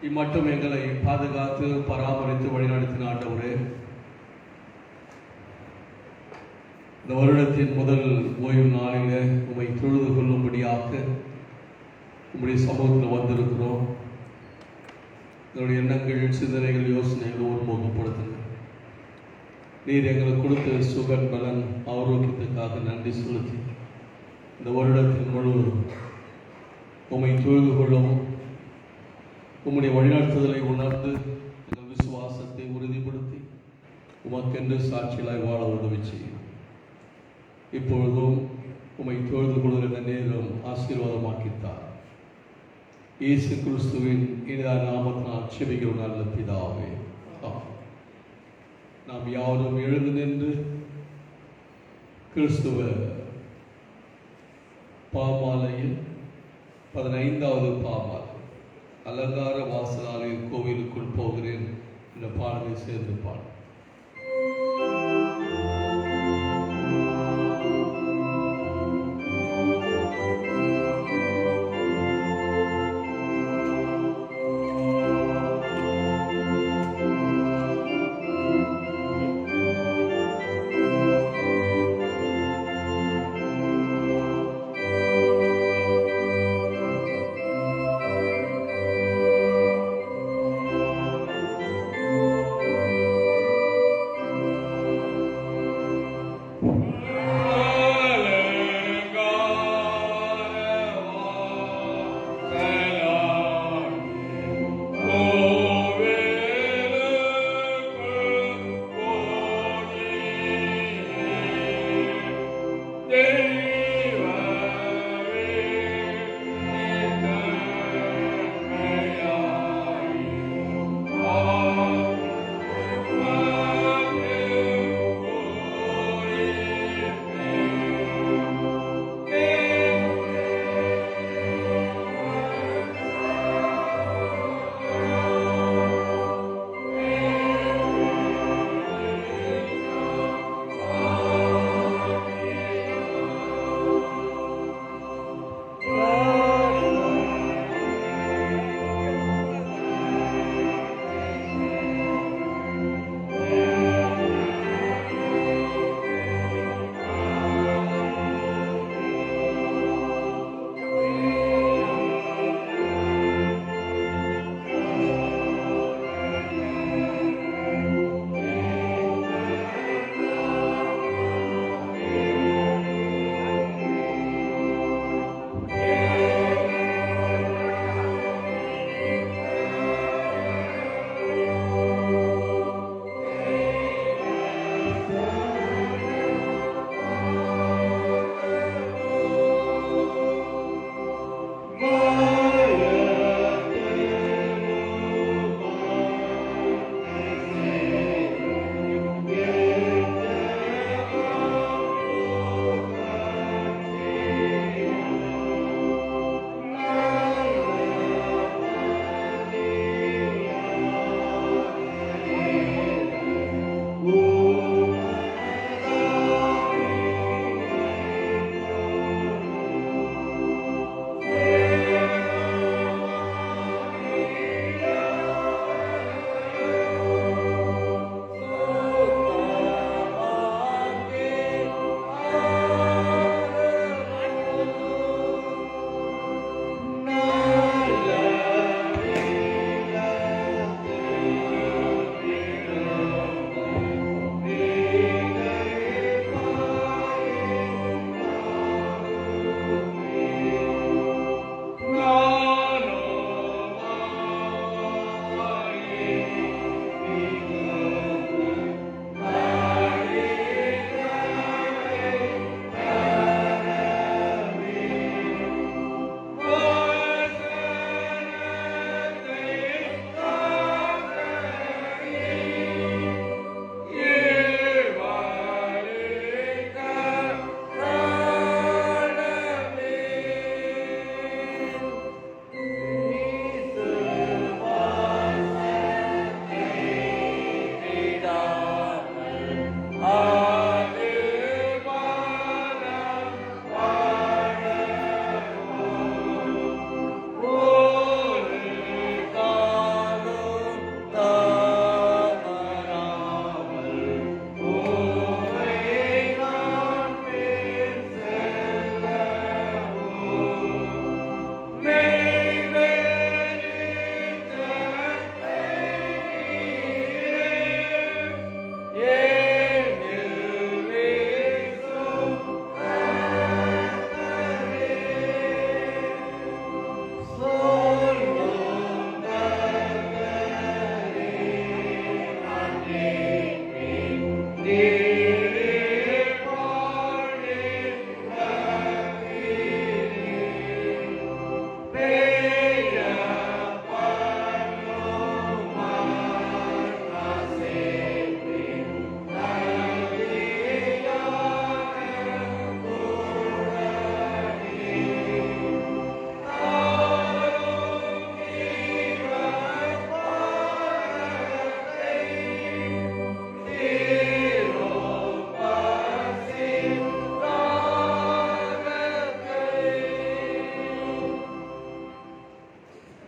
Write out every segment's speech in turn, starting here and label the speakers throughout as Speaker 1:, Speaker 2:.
Speaker 1: இம்மட்டும் எங்களை பாதுகாத்து பராமரித்து வழிநடத்தின ஆண்டவரே, இந்த வருடத்தின் முதல் ஓய்வு நாளில் உம்மை தொழுது கொள்ளும்படியாக உம்முடைய சமூகத்தில் வந்திருக்கிறோம். எங்களுடைய எண்ணங்கள், சிந்தனைகள், யோசனைகள் ஒருமுகப்படுத்துங்க. நீர் எங்களுக்கு கொடுத்த சுகன் பலன் ஆரோக்கியத்துக்காக நன்றி செலுத்தி இந்த வருடத்தின் முழுவதும் உம்மை தொழுது கொள்ளவும், உம்முடைய வழிநடத்துதலை உணர்ந்து எங்கள் விசுவாசத்தை உறுதிப்படுத்தி உமக்கென்று சாட்சிகளாய் வாழ உதவி செய்யும். இப்பொழுதும் உம்மை தொழுது கொள்கிற நேரம் ஆசீர்வாதமாக்கித்தார். இயேசு கிறிஸ்துவின் இனிதான நாமத்தினால் செபிக்கிறோம் நல்ல பிதாவே. நாம் யாரும் எழுந்து நின்று கிறிஸ்துவ பாமாலையில் 15வது பாமாலை அலங்கார வாசலாலய கோவிலுக்குள் போகிறேன் என்ற பாடலை சேர்ந்து பாடு.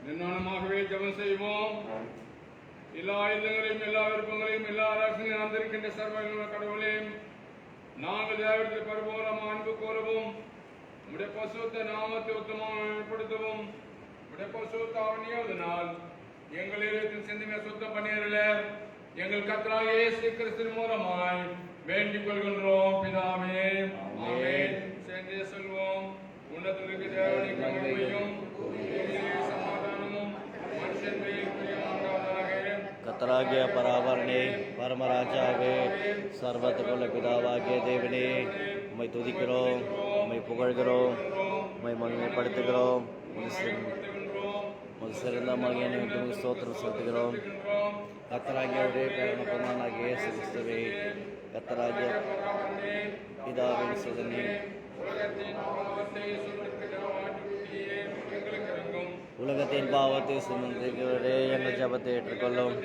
Speaker 2: நிர்வாணமாகவே ஜெபம் செய்வோம். எல்லா ஆயுதங்களையும் எல்லா விருப்பங்களையும் எல்லா அரசனையும் அந்திருக்கின்ற சர்வ கடவுளையும் நாங்கள் தேவத்தில் பரிபூரண அன்பு கோரவும் உடைய பசுத்த நாமத்தை உத்தமப்படுத்தவும் உடைய பசுத்த அவனியோதனால் எங்கள் இதயத்தில் சிந்தனை சுத்தம் பண்ணியறல எங்கள் கர்த்தராகிய இயேசு கிறிஸ்துவின் மூலமாய் வேண்டிக் கொள்கின்றோம் பிதாவே. ஆமென். சேர்ந்தே சொல்வோம். உன்னதத்திற்கு தேவனுக்கு மகிமையும் சமாதானமும் மனுஷன் மேல் பிரியமானதாக.
Speaker 3: கர்த்தராகிய பராபரனே, பரமராஜாவே, சர்வத்துக்குள்ள பிதாவாகிய தேவனே, உம்மை துதிக்கிறோம், உம்மை புகழ்கிறோம், உம்மை மகிமைப்படுத்துகிறோம். ஒரு சிறந்த மகிமை ஸ்தோத்திரம் செலுத்துகிறோம். கர்த்தராகிய ஒரே பேரனப்பனாகிய இயேசு கிறிஸ்துவே, கர்த்தராகிய பிதாவின் சுதனே, உலகத்தின் பாவத்தை சுமந்திருக்கிறவரே, எங்கள் ஜபத்தை ஏற்றுக்கொள்ளும்.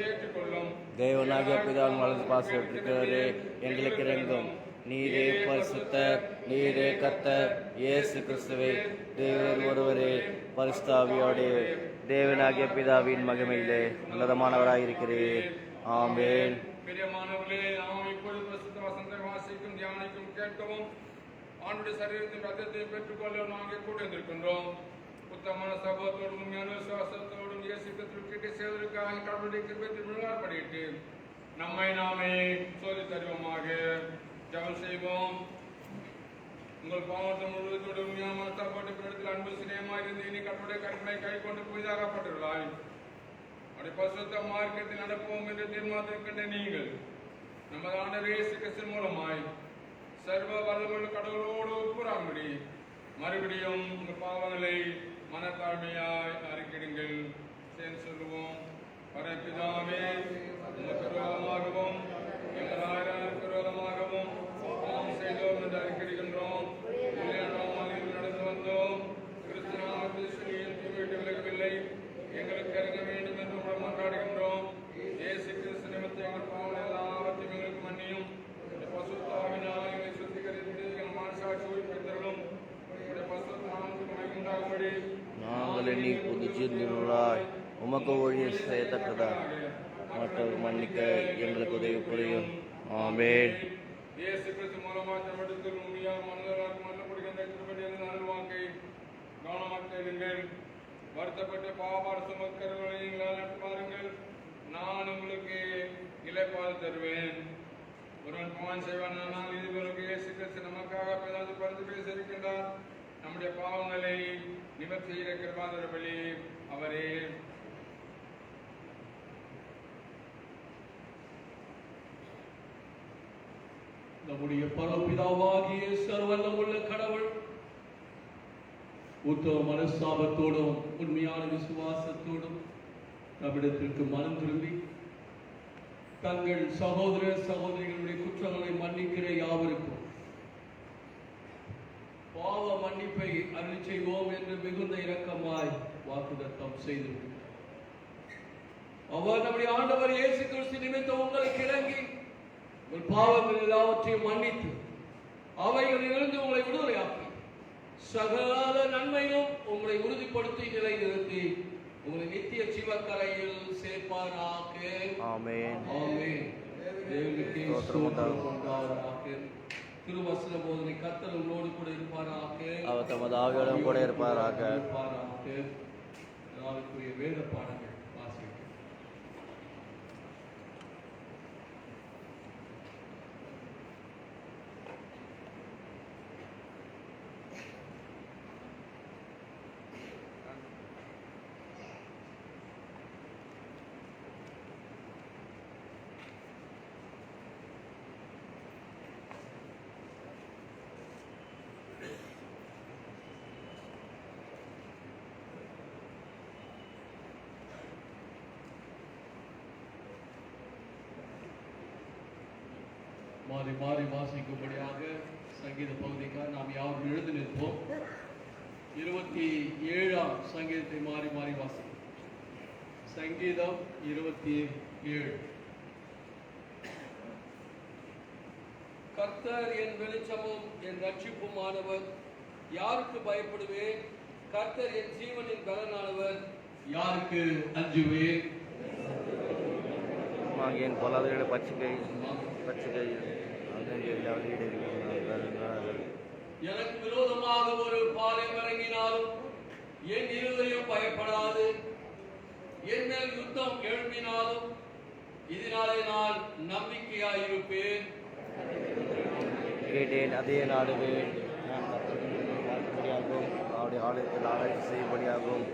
Speaker 3: தேவனாகிய பிதாவின் வலது பாசம் ஏற்றிருக்கிறவரே, எங்களுக்கு இறங்கும். நீரே பரிசுத்தர், நீரே கர்த்தர், இயேசு கிறிஸ்துவே, தேவன் ஒருவரே, பரிசுத்தாவியோடு தேவனாகிய பிதாவின் மகிமையிலே உன்னதமானவராயிருக்கிறீர். ஆமென்.
Speaker 2: பிரியமானவர்களே, நாம் இப்பொழுது பரிசுத்த வசனத்தை வாசிக்கும் தியானிக்கும் கேட்கவும் ஆண்டுடைய சரீரத்தின் ரத்தத்தை பெற்றுக்கொள்ள நாங்கள் கூட இருக்கின்றோம். உத்தமன சபத்தோடும் உண்மையான விசுவாசத்தோடும் இயேசு கிறிஸ்துவுக்கு சேவதற்காக கடவுளுடைய கிருபையில் விழுவார்படிட்டு நம்மை நாமே சோதித்து அறிவோமாக. ஜெபம் செய்வோம். உங்கள் பாவத்தை முழுவதோடு உண்மையான மனசாப்பாட்டு பிறத்தில் அன்பு சிநேகமாக இருந்து இனி கடவுளுடைய கற்பனை கை கொண்டு புதிதாகப்பட்டுள்ளாய். அப்படி பரிசுத்த மார்க்கத்தில் நடப்போம் என்று தீர்மானிக்கின்ற நீங்கள் நமது ஆண்டவர் இயேசு கிறிஸ்து மூலமாய் சர்வ வல்லமையுள்ள கடவுளோடு ஒப்புறாம்படி மறுபடியும் உங்கள் பாவங்களை மனத்தாழ்மையாய் அறிக்கையிடுங்கள். சேர்ந்து சொல்லுவோம். பரப்பிதாவே, உமக்கு விரோதமாகவும் எங்கள் ஆயிரம் விரோதமாகவும் பாவம் செய்தோம் என்று அறிக்கையிடுகின்றோம். நடந்து வந்தோம். கிறிஸ்து நாமத்தில் சொல்லியின் தீவிட்டு விலகவில்லை. எங்களுக்கு இறங்க வேண்டும் என்று உடன் கொண்டாடுகின்றோம். இயேசு கிறிஸ்து நிமித்தம் எங்கள் பாவம் எல்லாவற்றையும் எங்களுக்கு மன்னியும். பசுத்தாவினால் எங்களை சுத்திகரித்து எங்கள் மனசாட்சி உயிர்ப்பித்தரும்.
Speaker 3: நாங்கள் எண்ணி புதுச்சிருந்தாய் உமக்கு ஊழியர் செய்யத்தக்கதா மற்றவர் மன்னிக்க எங்களுக்கு உதவி புரியும். ஆமென்.
Speaker 2: இயேசு கிறிஸ்து மூலமாக தமிழகத்தில் உண்மையாக மனதராக மன்னப்படுகின்ற கிருபையின் அருள்வாக்கை கவனமாக கேளுங்கள். வருத்தப்பட்டு பாபார சுமக்கிறவர்களை பாருங்கள். நான் உங்களுக்கு இலைப்பால் தருவேன். ஒருவன் பாவம் செய்வானால் இதுவரைக்கும் இயேசு கிறிஸ்து நமக்காக பிதாது பரிந்து பேசியிருக்கின்றார். நம்முடைய பாவங்களை நிவர்த்தி செய்கிற கிருபாதார பலி அவரே.
Speaker 1: நம்முடைய பரமபிதாவாகிய சர்வவல்லமையுள்ள கடவுள் உத்தம மனஸ்தாபத்தோடும் உண்மையான விசுவாசத்தோடும் நம்மிடத்திற்கு மனம் திரும்பி தங்கள் சகோதர சகோதரிகளுடைய குற்றங்களை மன்னிக்கிற யாவருக்கும் பாவ மன்னிப்பை அருள் செய்வோம் என்று மிகுந்த இரக்கமாய் வாக்குத்தத்தம் செய்திருக்கிறார். அவர் நம்முடைய ஆண்டவர் இயேசு கிறிஸ்து நிமித்தம் உங்களுக்கு இறங்கி உங்கள் பாவங்கள் எல்லாவற்றையும் மன்னித்து அவைகளிலிருந்து உங்களை விடுதலையாக்கி சகல நன்மையிலும் உங்களை உறுதிப்படுத்தி நிலைநிறுத்தி உங்களை நித்திய சிவக்கரையில் சேர்ப்பாராக.
Speaker 3: ஆமென்.
Speaker 1: ஆமென். தேவனுக்கே ஸ்தோத்திரம் உண்டாவதாக. திருவசன போதனை கர்த்தர் உங்களோடு கூட இருப்பாராக.
Speaker 3: அவர் தமது ஆவியோடும் கூட இருப்பாராக.
Speaker 1: நாளுக்குரிய வேத பாடங்கள் வாசிக்கிறோம். மாறி மாறி வாசிக்கும்படியாக சங்கீத பகுதிக்காக நாம் யாரும் எழுந்து நிற்போம். 27ஆம் சங்கீதத்தை மாறி மாறி வாசிக்கும். சங்கீதம் 27. கர்த்தர் என் வெளிச்சமும் என் ரட்சிப்புமானவர், யாருக்கு பயப்படுவேன்? கர்த்தர் என் ஜீவனின் பலனானவர், யாருக்கு அஞ்சுவேன்?
Speaker 3: என் பொல்லாதவர்களை பச்சை
Speaker 1: எனக்கு விரோதமாக ஒரு பாளையம் இறங்கினாலும் என் இருதயம் பயப்படாது. என் மேல் யுத்தம் எழும்பினாலும் இதனாலே நான் நம்பிக்கையாயிருப்பேன்.
Speaker 3: கேட்டேன், அதே நாடுவேன். நான் கர்த்தருடையாகவும் அவருடைய ஆலயத்தில் ஆராய்ச்சி செய்யும்படியாகவும்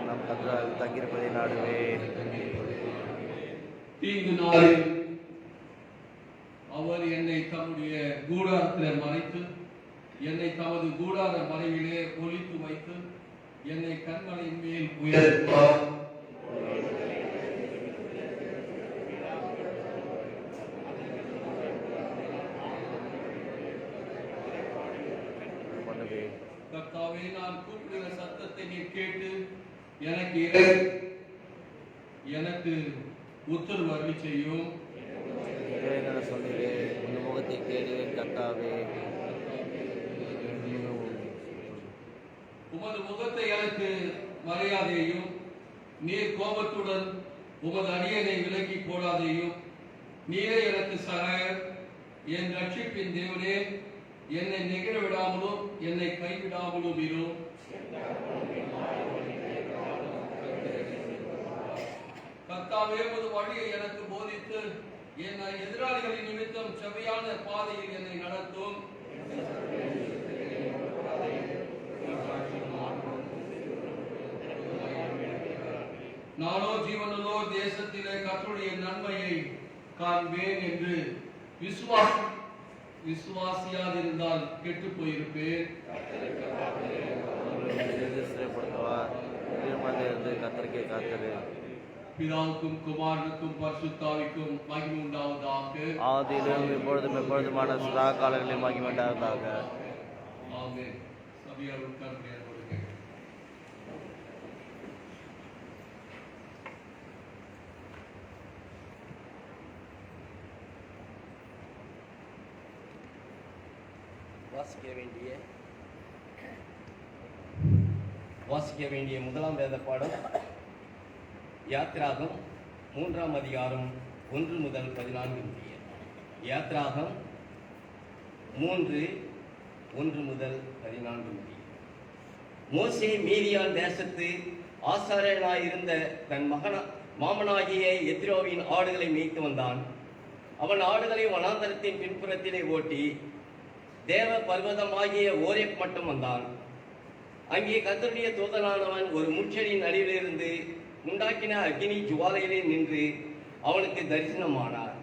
Speaker 3: நம் கர்த்தர் தங்கியிருப்பதை நாடுவேன்.
Speaker 1: தீங்கு நாளில் அவர் என்னை தம்முடைய கூடாரத்தில் மறைத்து, என்னை தமது கூடார மறைவிலே ஒளித்து வைத்து, என்னை கண்மலையின் மேல் உயர்த்துவார். கர்த்தாவே, நான் கூப்பிடுகிற சத்தத்தை நீர் கேட்டு எனக்கு உத்தரவு அருளி செய்யும்.
Speaker 3: சொன்னீரே, உன் முகத்தை கேடுவேன் கர்த்தாவே.
Speaker 1: உமது முகத்தை எனக்கு மறையாதேயும், நீர் கோபத்துடன் உமது அடியனை விலக்கி போடாதேயும். நீரே எனக்கு சகாயர், என் ரட்சிப்பின் தேவனே. என்னை நெகிழ விடாமலும் என்னை கைவிடாமலும் இரும். கர்த்தாவே, உமது வழியை எனக்கு போதித்து என் எதிராளிகளின் நிமித்தம் செவ்வையான பாதையில் என்னை நடத்தும். நானோ ஜீவனுள்ளோ தேசத்திலே கர்த்தருடைய நன்மையை காண்பேன் என்று விசுவாசியாதிருந்தால் கெட்டு போயிருப்பேன்.
Speaker 3: கத்தருக்கே காத்தரு.
Speaker 1: பிதாவுக்கும் குமாரனுக்கும் பரிசுத்தாவிக்கும் மகிமை உண்டாவதாக.
Speaker 3: ஆதியிலும் இப்பொழுதும் எப்பொழுதுமான சதா காலங்களில் மகிமை உண்டாவதாக.
Speaker 1: ஆமென். சபையார் உட்கார்ந்து கொடுங்க.
Speaker 4: வாசிக்க வேண்டிய முதலாம் வேத பாடம் யாத்ராகம் 3ஆம் அதிகாரம் 1 முதல் 14 முடிய. யாத்ராகம் 3:1 முதல் 14 முடிய. மோசே மீதியான் தேசத்து ஆசாரியனாயிருந்த தன் மாமனாகிய எத்ரோவின் ஆடுகளை மேய்த்து வந்தான். அவன் ஆடுகளை வனாந்தரத்தின் பின்புறத்திலே ஓட்டி தேவ பர்வதமாகிய ஓரேப் மட்டும் வந்தான். அங்கே கர்த்தருடைய தூதனானவன் ஒரு முட்செடியின் அடியிலிருந்து உண்டாக்கின அக்கினி ஜுவாலையிலே நின்று அவனுக்கு தரிசனமானார்.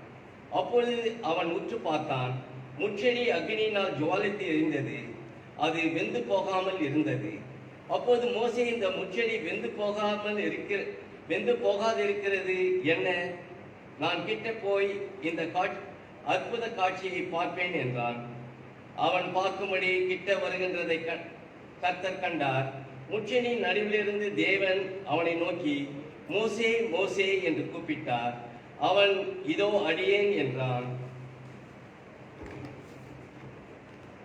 Speaker 4: அப்பொழுது அவன் உற்று பார்த்தான். முட்செடி அக்கினியினால் ஜுவாலித்து எரிந்தது, அது வெந்து போகாமல் இருந்தது. அப்போது மோசே, இந்த முட்செடி வெந்து போகாதிருக்கிறது என்ன? நான் கிட்ட போய் இந்த அற்புத காட்சியை பார்ப்பேன் என்றான். அவன் பார்க்கும்படி கிட்ட வருகின்றதை கர்த்தர் கண்டார். முட்செடியின் நடுவிலிருந்து தேவன் அவனை நோக்கி, மோசே மோசே என்று கூப்பிட்டார். அவன், இதோ அடியேன் என்றான்.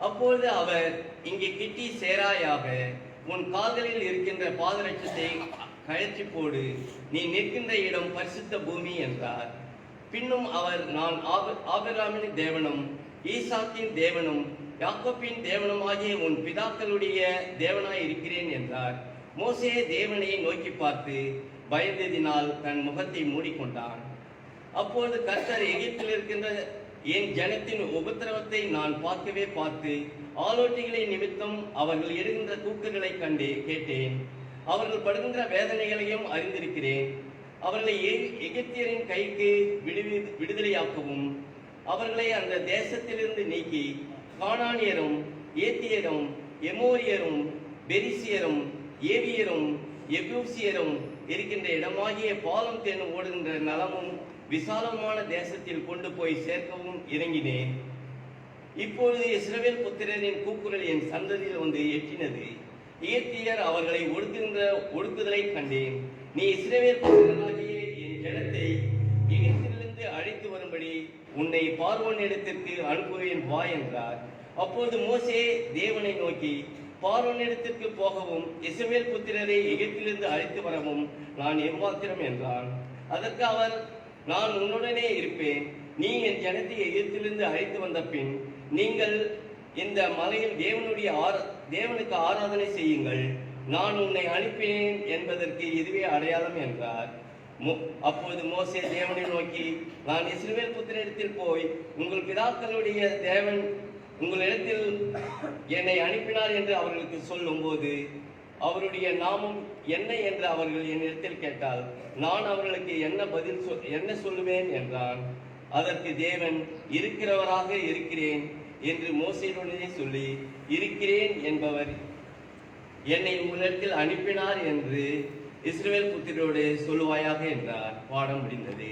Speaker 4: அப்பொழுது அவர், இங்கே கிட்டி சேராயாக, உன் கால்களில் இருக்கின்ற பாதரட்சத்தை கழற்றி போடு, நீ நிற்கின்ற இடம் பரிசுத்த பூமி என்றார். பின்னும் அவர், நான் ஆபிரகாமின் தேவனும் ஈசாக்கின் தேவனும் யாக்கோபின் தேவனும் ஆகிய உன் பிதாக்களுடைய தேவனாய் இருக்கிறேன் என்றார். மோசே தேவனை நோக்கி பார்த்து பயந்ததினால் தன் முகத்தை மூடிக்கொண்டான். அப்பொழுது கர்த்தர், எகிப்தில் இருக்கின்ற என் ஜனத்தின் உபத்திரவத்தை நான் பார்த்து ஆலோட்டிகளை நிமித்தம் அவர்கள் எடுக்கின்ற தூக்குகளை கண்டு கேட்டேன். அவர்கள் படுகின்ற வேதனைகளையும் அறிந்திருக்கிறேன். அவர்களை எகிப்தியரின் கைக்கு விடுதலையாக்கவும் அவர்களை அந்த தேசத்திலிருந்து நீக்கி கானானியரும் ஏத்தியரும் எமோரியரும் பெரிசியரும் ஏவியரும் எபூசியரும் இருக்கின்ற இடமாகிய பாலம் தேனும் ஓடுகின்ற நலமும் விசாலமான தேசத்தில் கொண்டு போய் சேர்க்கவும் இறங்கினேன். இப்பொழுது இஸ்ரவேல் புத்திரரின் கூக்குரல் என் சந்ததியில் வந்து எட்டினது. ஏத்தியர் அவர்களை ஒடுக்குதலை கண்டேன். நீ இஸ்ரவேல் புத்திரனாகிய என் ஜனத்தை எகிப்திலிருந்து அழைத்து வரும்படி உன்னை பார்வோன் இடத்திற்கு அனுப்புவேன் வா என்றார். அப்போது மோசே தேவனை நோக்கி, பார்வோனிடத்திற்கு போகவும் இஸ்ரவேல் புத்திரரை எகிப்திலிருந்து அழைத்து வரவும் நான் எம்மாத்திரம் என்றான். அதற்கு அவர், நான் உன்னுடனே இருப்பேன். நீ என் ஜனத்தை எகிப்திலிருந்து அழைத்து வந்த பின் நீங்கள் இந்த மலையில் தேவனுக்கு ஆராதனை செய்யுங்கள். நான் உன்னை அனுப்பினேன் என்பதற்கு இதுவே அடையாளம் என்றார். அப்போது மோசே தேவனை நோக்கி, நான் இஸ்ரவேல் புத்திரரிடத்தில் போய் உங்கள் பிதாக்களுடைய தேவன் உங்களிடத்தில் என்னை அனுப்பினார் என்று அவர்களுக்கு சொல்லும் போது அவருடைய நாமம் என்ன என்று அவர்கள் என்னிடத்தில் கேட்டால் நான் அவர்களுக்கு என்ன சொல்லுவேன் என்றான். அதற்கு தேவன், இருக்கிறவராக இருக்கிறேன் என்று மோசேயுடனே சொல்லி, இருக்கிறேன் என்பவர் என்னை உங்களிடத்தில் அனுப்பினார் என்று இஸ்ரவேல் புத்திரோடு சொல்லுவாயாக என்றார். பாடம் முடிந்தது.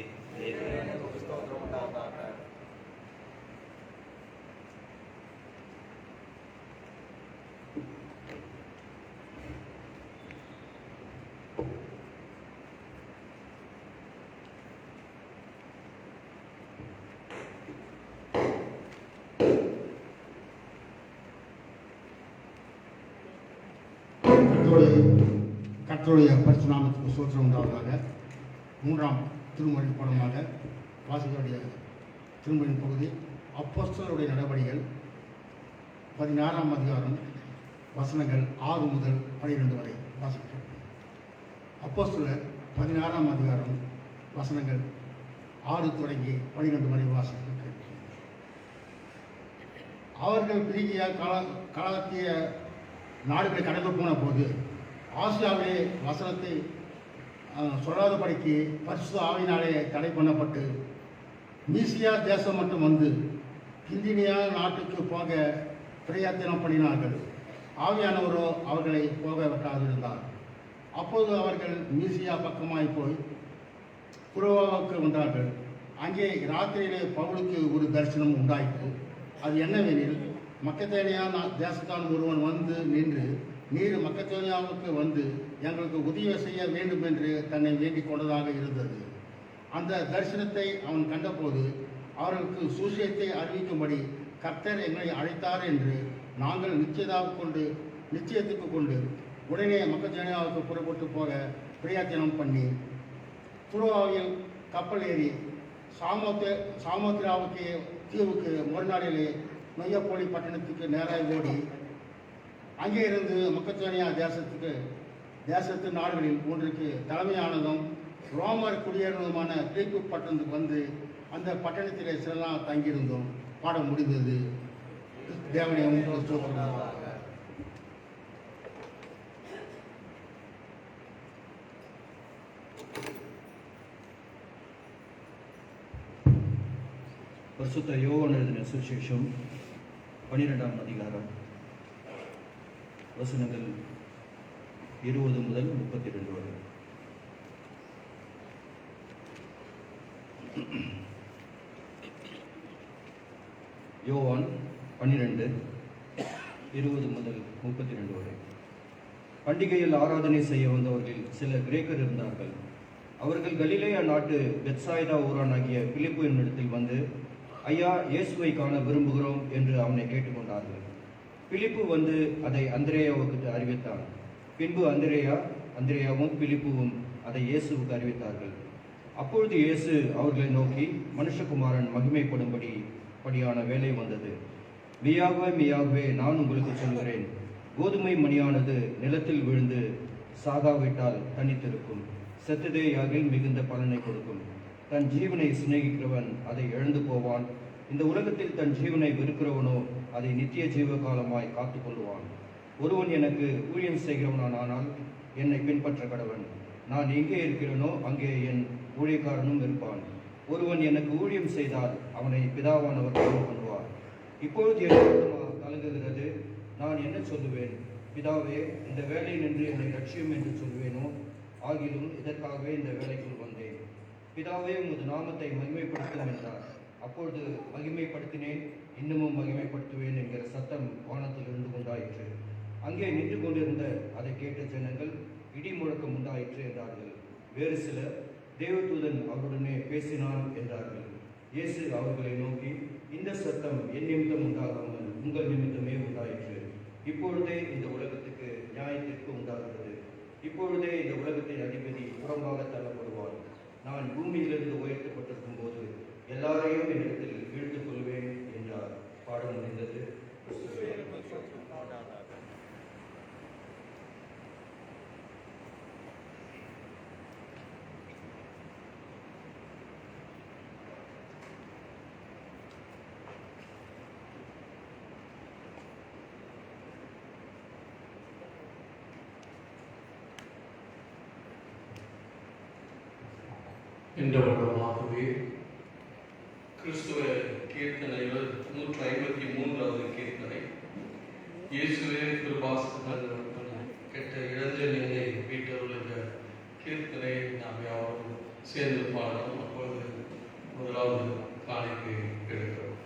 Speaker 5: கர்த்தருடைய பரிசுநாமத்துக்கு சோத்திரம் உண்டாவதாக. 3ஆம் திருமொழி பாடமாக வாசிகளுடைய திருமொழி பகுதி அப்போஸ்தலருடைய நடவடிக்கைகள் 16ஆம் அதிகாரம் வசனங்கள் 6 முதல் 12 வரை வாசிக்கிறோம். அப்போஸ்தலர் 16ஆம் அதிகாரம் வசனங்கள் 6 தொடங்கி 12 வரை வாசிக்கிறோம். அவர்கள் பிரிகியா காலத்திய நாடுகளை கடந்து போன போது ஆசியாவிலே வசனத்தை சொல்லாதபடிக்கு பரிசுத்த ஆவியினாலே தடை பண்ணப்பட்டு மீசியா தேசம் மட்டும் வந்து பிந்தினியா நாட்டுக்கு போக பிரயத்தனம் பண்ணினார்கள். ஆவியானவரோ அவர்களை போக விட்டாதிருந்தார். அப்போது அவர்கள் மீசியா பக்கமாய் போய் புரோவாவுக்கு வந்தார்கள். அங்கே ராத்திரியிலே பவுலுக்கு ஒரு தரிசனம் உண்டாயிற்று. அது என்னவெனில், மக்கதேனியா தேசத்தான் ஒருவன் வந்து நின்று, நீர் மக்கதோனியாவுக்கு வந்து எங்களுக்கு உதவி செய்ய வேண்டும் என்று தன்னை வேண்டிக் கொண்டதாக இருந்தது. அந்த தரிசனத்தை அவன் கண்டபோது அவர்களுக்கு சுவிசேஷத்தை அறிவிக்கும்படி கர்த்தர் எங்களை அழைத்தார் என்று நாங்கள் நிச்சயத்துக்கு கொண்டு உடனே மக்கதோனியாவுக்கு புறப்பட்டு போக பிரயத்தனம் பண்ணி துரோவாவில் கப்பல் ஏறி சாமோத்திராவுக்கு தீவுக்கு மறுநாளிலே நொய்யப்போலி பட்டணத்துக்கு நேராக ஓடி அங்கே இருந்து மக்கதோனியா தேசத்து நாடுகளில் ஒன்றுக்கு தலைமையானதும் ரோமர் குடியேறினதுமான பிலிப்பு பட்டணத்துக்கு வந்து அந்த பட்டணத்திலே சில நாள் தங்கியிருந்தோம். பாடம் முடிந்தது. தேவனை
Speaker 6: பரிசுத்த யோவான் எழுதின சுவிசேஷம் 12ஆம் அதிகாரம் வசனங்கள் 20 முதல் 32 வரை. யோவான் 12 20 முதல் 32 வரை. பண்டிகையில் ஆராதனை செய்ய வந்தவர்கள் சில கிரேக்கர் இருந்தார்கள். அவர்கள் கலிலேயா நாட்டு பெத்சாய்தா ஊரானாகிய பிலிப்பு என்னிடத்தில் வந்து, ஐயா, இயேசுவை காண விரும்புகிறோம் என்று அவனை கேட்டுக்கொண்டார்கள். பிலிப்பு வந்து அதை அந்திரேயாவுக்கு அறிவித்தான். பின்பு அந்திரேயாவும் பிலிப்புவும் அதை இயேசுவுக்கு அறிவித்தார்கள். அப்பொழுது இயேசு அவர்களை நோக்கி, மனுஷகுமாரன் மகிமைப்படும்படியான வேலை வந்தது. மெய்யாகவே நான் உங்களுக்கு சொல்கிறேன், கோதுமை மணியானது நிலத்தில் விழுந்து சாகாவிட்டால் தனித்திருக்கும், செத்ததேயாகில் மிகுந்த பலனை கொடுக்கும். தன் ஜீவனை சிநேகிக்கிறவன் அதை இழந்து போவான். இந்த உலகத்தில் தன் ஜீவனை வெறுக்கிறவனோ அதை நித்திய ஜீவ காலமாய் காத்து கொள்ளுவான். ஒருவன் எனக்கு ஊழியம் செய்கிறவனானால் என்னை பின்பற்ற கடவன். நான் எங்கே இருக்கிறேனோ அங்கே என் ஊழியக்காரனும் இருப்பான். ஒருவன் எனக்கு ஊழியம் செய்தால் அவனை பிதாவானவர் காவல் பண்ணுவார். இப்பொழுது என் கலங்குகிறது. நான் என்ன சொல்லுவேன்? பிதாவே, இந்த வேலை நின்று என்னை ரட்சியும் என்று சொல்வேனோ? ஆகிலும் இதற்காகவே இந்த வேலைக்குள் வந்தேன். பிதாவே, உமது நாமத்தை மகிமைப்படுத்தும் என்றார். அப்பொழுது மகிமைப்படுத்தினேன், இன்னமும் மகிமைப்படுத்துவேன் என்கிற சத்தம் வானத்தில் இருந்து உண்டாயிற்று. அங்கே நின்று கொண்டிருந்த அதை கேட்ட ஜனங்கள், இடி முழக்கம் உண்டாயிற்று என்றார்கள். வேறு சிலர், தேவதூதன் அவருடனே பேசினான் என்றார்கள். இயேசு அவர்களை நோக்கி, இந்த சத்தம் என் நிமித்தம் உண்டாகாமல் உங்கள் நிமித்தமே உண்டாயிற்று. இப்பொழுதே இந்த உலகத்துக்கு நியாயத்திற்கு உண்டாகிறது. இப்பொழுதே இந்த உலகத்தின் அதிபதி புறம்பாக தள்ளப்படுவான். நான் பூமியிலிருந்து உயர்த்தப்பட்டிருக்கும் போது எல்லாரையும் என்னிடத்தில் இழுத்துக் கொள்வேன் என்றார். பாடம் முடிந்தது.
Speaker 1: இந்த வருடமாகவே கிறிஸ்துவ கீர்த்தனைகள் 153வது கீர்த்தனை, இயேசுவே கிருபாசனன் கெட்ட இளைஞனை வீட்டருளுக கீர்த்தனை நாம் யாரும் சேர்ந்து பாடலாம். அப்பொழுது முதலாவது காணிக்கை எடுக்கிறோம்.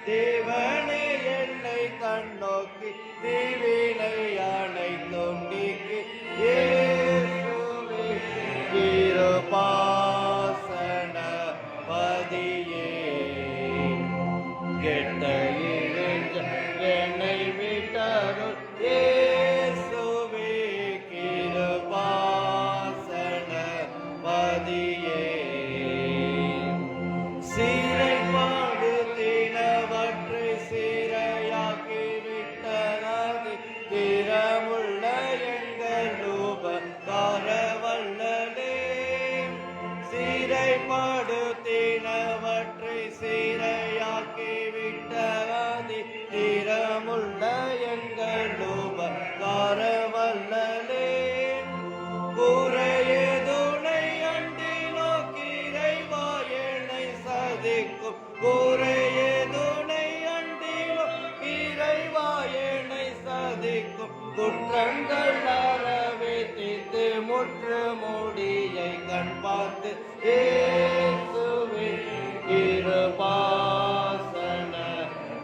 Speaker 3: தேவனே என்னை கண்ணோக்கி தீவினை யானை தொண்டிக்கு இயேசுவே கிருபாசன பதியே கெட்ட இழிஞ்ச என்னை விட்டருள் இயேசுவே கிருபாசன பதியே குற்றங்கள் அறவே தீர்த்து முற்று மூடியை கண் பார்த்து இயேசுவே கிருபாசன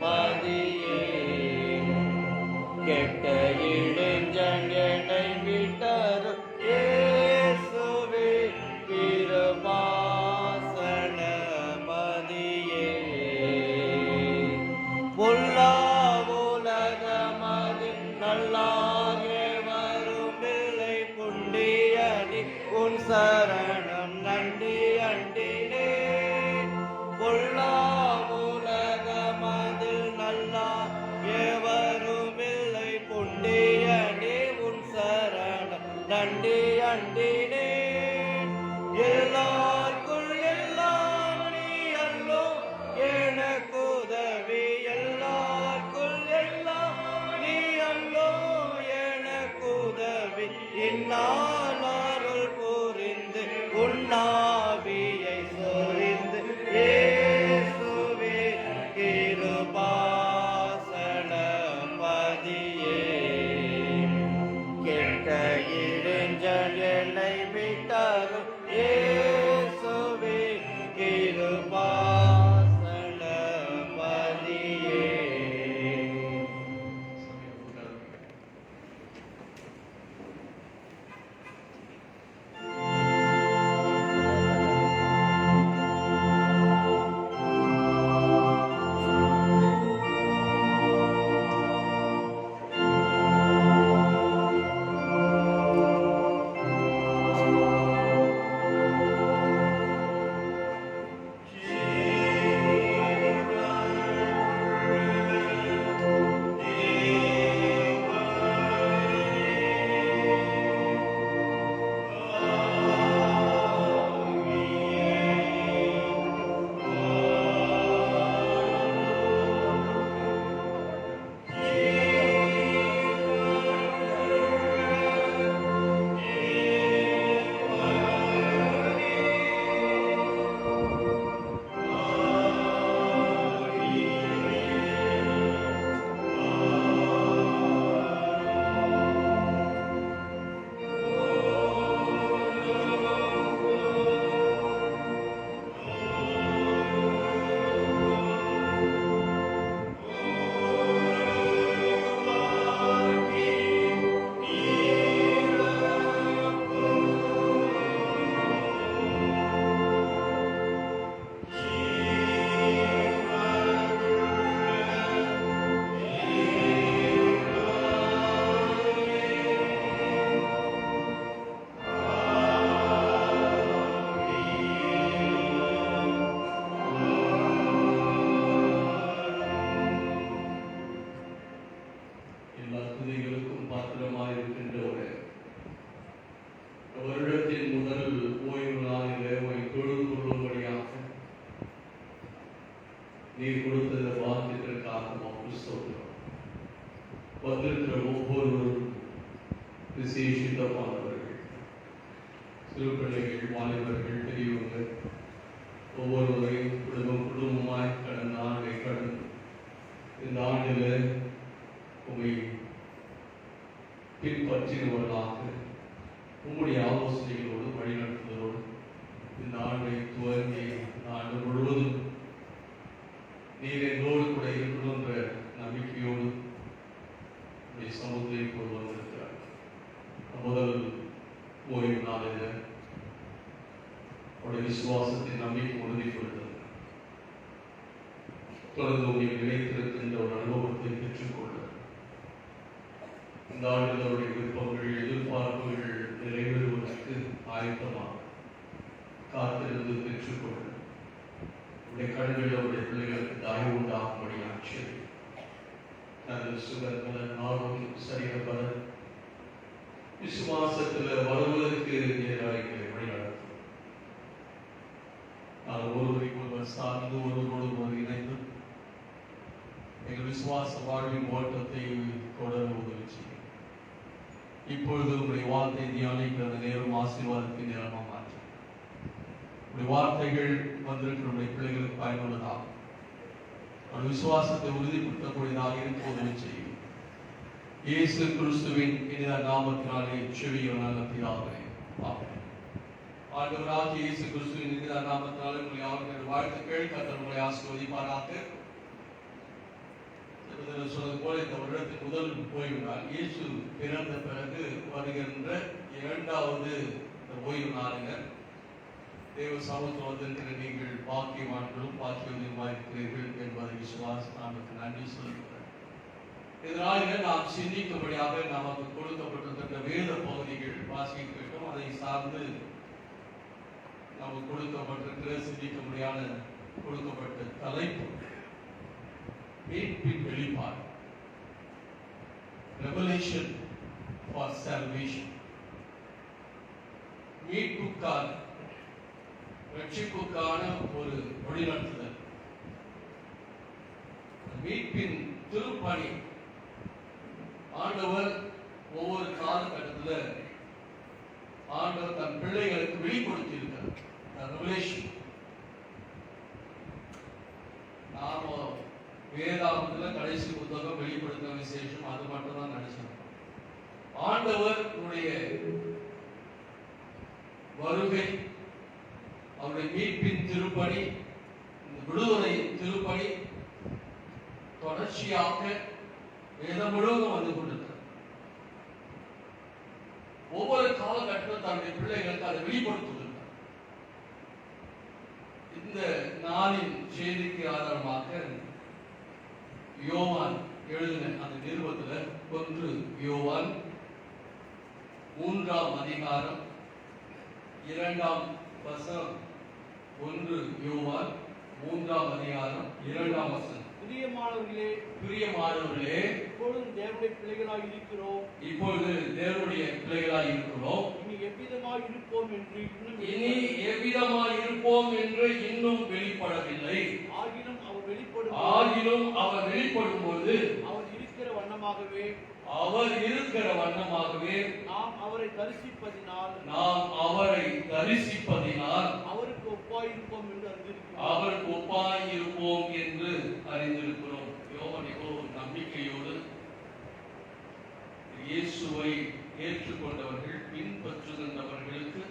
Speaker 3: பதியே கெட்ட இளைஞன் என்னை விட்டரு இயேசுவே கிருபாசன பதியே பொல்லா சரணம்
Speaker 1: கொடுத்தது வார்த்தைகளுக்காக உமக்கு ஸ்தோத்திரம். வந்திருக்கிற ஒவ்வொருவரும் விசேஷித்தமானவர்கள், சிறு பிள்ளைகள், வாலிபர்கள், பெரியவங்க, ஒவ்வொருவரையும் குடும்பமாய் கடந்த ஆண்டை கடந்து இந்த ஆண்டில் உண்மை பின்பற்றினவர்களாக உங்களுடைய ஆலோசனைகளோடு வழிநடத்துதலோடு இந்த ஆண்டை துவங்கி இந்த ஆண்டு முழுவதும் நீர் எங்களோடு கூட இருக்கணும் என்ற நம்பிக்கையோடு சமூகத்தை கொண்டு வந்திருக்கிறார். முதல் ஓய்வு நாளில் அவருடைய விசுவாசத்தை நம்பிக்கை உறுதிப்படுத்தது. தொடர்ந்து உங்களை நிலைத்திருக்கின்ற ஒரு அனுபவத்தை பெற்றுக்கொள்ள இந்த ஆண்டில் அவருடைய விருப்பங்கள், எதிர்பார்ப்புகள் நிறைவேறுவதற்கு ஆயத்தமாக காத்திருந்து பெற்றுக்கொள்ள உடைய கண்களில் அவருடைய பிள்ளைகளுக்கு தயவு உண்டாகும்படி ஆட்சியது நல்ல சுகர் ஆரோக்கியம் சரீர விசுவாசத்தில் வருவதற்கு நேராக வழிநடத்தும். நாங்கள் ஒருவரை சார்ந்து ஒருவரோடு இணைந்து எங்கள் விசுவாச வாழ்வின் ஓட்டத்தை தொடர உதவி செய்யும். இப்பொழுது உங்களுடைய வார்த்தை தியானிக்கிற நேரம் ஆசீர்வாதத்தின் நேரமாக மாற்றும். உங்களுடைய வார்த்தைகள் வந்திருக்கிற பிள்ளைகளுக்கு பயனுள்ளதாகும். ஒரு விசுவாசத்தை உறுதிப்படுத்தக்கூடியதாக இருக்க உதவி செய்யும். இயேசு கிறிஸ்துவின் இனித நாமத்தினாலே செவிய நல்ல பிதாவே, ஆமென். ஆண்டவராகிய இயேசு கிறிஸ்துவின் இனித நாமத்தினாலே உங்களை யாவருடைய வாழ்த்துக்கள். கர்த்தர் உங்களை ஆசீர்வதிப்பாராக. சொன்னது போல இந்த வருடத்தின் முதல் ஓய்வு நாள் இயேசு பிறந்த பிறகு வருகின்ற இரண்டாவது ஓய்வு நாளுங்க. தேவ சமூகத்தில் வந்திருக்கிற நீங்கள் பாக்கியவான்களும் பாக்கியவான்களுமாயிருக்கிறீர்கள் என்பதை விசுவாசம் நமக்கு நன்றி சொல்லுகிறேன். இதனால நாம் சிந்திக்கும்படியாக நமக்கு கொடுக்கப்பட்டிருக்கின்ற வேத பகுதிகள் வாசிக்கட்டும். அதை சார்ந்து நமக்கு கொடுக்கப்பட்டிருக்கிற சிந்திக்கும்படியான கொடுக்கப்பட்ட தலைப்பு மீட்பின் வெளிப்பாடு, ரெவலேஷன் ஃபார் சால்வேஷன். மீட்புக்கான ரட்சிப்புக்கான ஒரு வழிநடத்துதல். மீட்பின் திருப்பணி ஆண்டவர் ஒவ்வொரு காலகட்டத்தில் ஆண்டவர் தன் பிள்ளைகளுக்கு வெளிப்படுத்தி இருக்கிறார். ரெவலேஷன் நாம வேதாகமத்துல கடைசி புத்தகம் வெளிப்படுத்தின விசேஷம் அது மட்டும் தான் நினைச்சோம். ஆண்டவர் வருகை, அவருடைய மீட்பின் திருப்பணி, விடுதலை திருப்பணி தொடர்ச்சியாக வேதம் முழுவதும் வந்து கொண்டிருக்கிறார். ஒவ்வொரு காலகட்டத்தில் தன்னுடைய பிள்ளைகளுக்கு அதை வெளிப்படுத்துகிறார். இந்த நாளின் செய்திக்கு ஆதாரமாக யோவான் எழுதின அந்த நிருபத்தில் 1 யோவான் 3ஆம் அதிகாரம் 2ஆம் வசனம். 1 யோவான் 3ஆம் அதிகாரம் 2ஆம் வசனம். பிரியமானவர்களே, இப்பொழுது தேவனுடைய பிள்ளைகளாய் இருக்கிறோம். இனி எவ்விதமாய் இருப்போம் என்று இன்னும் வெளிப்படவில்லை. ஆகிலும் அவர் வெளிப்படும்போது அவர் இருக்கிற வண்ணமாகவே நாம் அவரை தரிசிப்பதினால் அவருக்கு ஒப்பாயிருப்போம் என்று அறிந்திருக்கிறோம். யோவானிகோ நம்பிக்கையோடு இயேசுவை ஏற்றுக்கொண்டவர்கள், பின்பற்றுகின்றவர்களுக்கு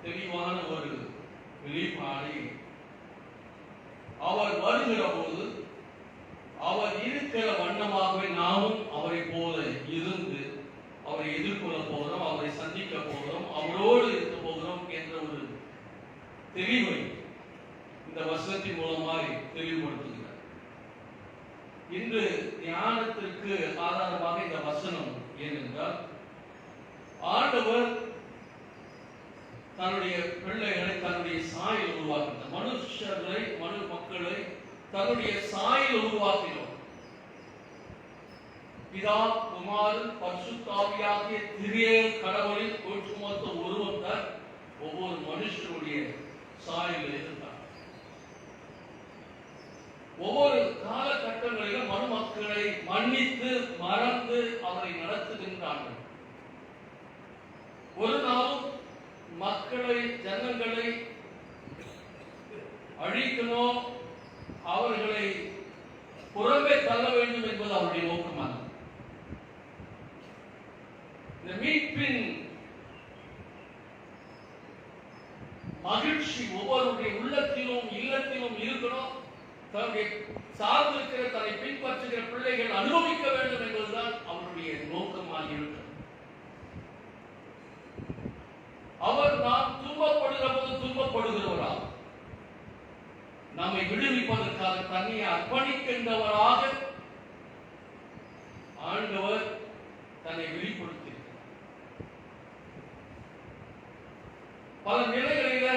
Speaker 1: தெளிவான ஒரு வெளிப்பாடை அவர் வருகிற போது அவர் இருக்கிற வண்ணமாகவே நாமும் அவரை போல இருந்து அவரை எதிர்கொள்ள போகிறோம், அவரை சந்திக்க போகிறோம், அவரோடு இருக்க போகிறோம் என்ற ஒரு தெளிவை இந்த வசனத்தின் மூலமாய் தெளிவுபடுத்துகிறார். இன்று ஞானத்திற்கு ஆதாரமாக இந்த வசனம் ஏனென்றால் ஆண்டவர் தன்னுடைய பிள்ளைகளை தன்னுடைய சாயல் உருவாக்கினார். மனுஷர்களை, மக்களை தன்னுடைய சாயல் உருவாக்கினார். பிதா, குமாரன், பரிசுத்த ஆவியாகிய திரியேக கடவுளின் ஒட்டுமொத்த உருவத்தால் ஒவ்வொரு மனுஷனுடைய சாயல் இருந்தார். ஒவ்வொரு மக்களை மன்னித்து மறந்து அவரை நடத்துகின்றார்கள். ஒரு நாளும் மக்களை, ஜனங்களை அழிக்கணும், அவர்களை புறம்பே தள்ள வேண்டும் என்பது அவருடைய நோக்கமாக. இந்த மீட்பின் மகிழ்ச்சி ஒவ்வொருடைய உள்ளத்திலும் இல்லத்திலும் இருக்கணும். தன்னை சார்ந்திருக்கிற, தன்னை பின்பற்றுகிற பிள்ளைகள் அனுபவிக்க வேண்டும் என்பதுதான் அவருடைய நோக்கமாக இருக்கிறது. அவர் நாம் துன்பப்படுகிற போது துன்பப்படுகிறவராக, நம்மை விடுவிப்பதற்காக தன்னை அர்ப்பணிக்கின்றவராக ஆண்டவர் தன்னை வெளிப்படுத்தி பல நிலைகளில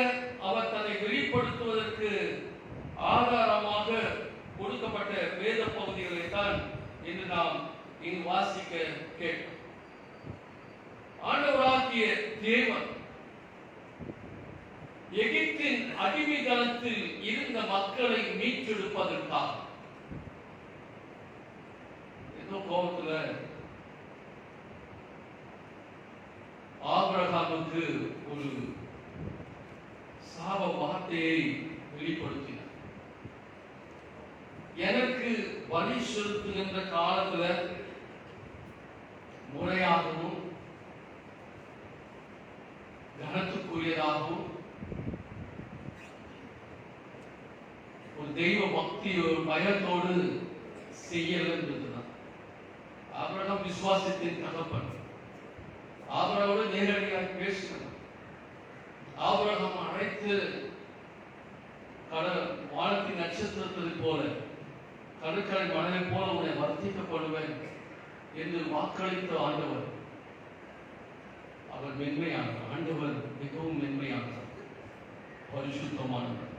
Speaker 1: அவர் தன்னை வெளிப்படுத்துவதற்கு ஆதாரமாக கொடுக்கப்பட்ட வேத பகுதிகளை தான் இன்று நாம் இங்கு வாசிக்க கேட்டோம். ஆண்டவராகிய தேவன் எகிப்தின் அடிமைத்தனத்தில் இருந்த மக்களை மீட்டெடுப்பதற்காக ஏதோ கோபத்துல ஆபிரகாமுக்கு ஒரு சாப வார்த்தையை வெளிப்படுத்தினார். எனக்கு பலி செலுத்துகின்ற காலத்துல முறையாகவும் கனத்துக்குரியதாகவும் ஒரு தெய்வ பக்தி, ஒரு பயத்தோடு செய்யல என்பதுதான். ஆபிரகாம் விசுவாசத்தின் தகப்பன். ஆபிரகாமோடு நேரடியாக பேசினார். ஆபிரகாம் அழைத்து வானத்தின் நட்சத்திரத்தை போல, கடற்கரை மணலை போல உன்னை வர்த்திக்கப்படுவேன் என்று வாக்களித்த ஆண்டவர் அவர் மென்மையானவர். ஆண்டவர் மிகவும் மென்மையானவர், பரிசுத்தமானவர்.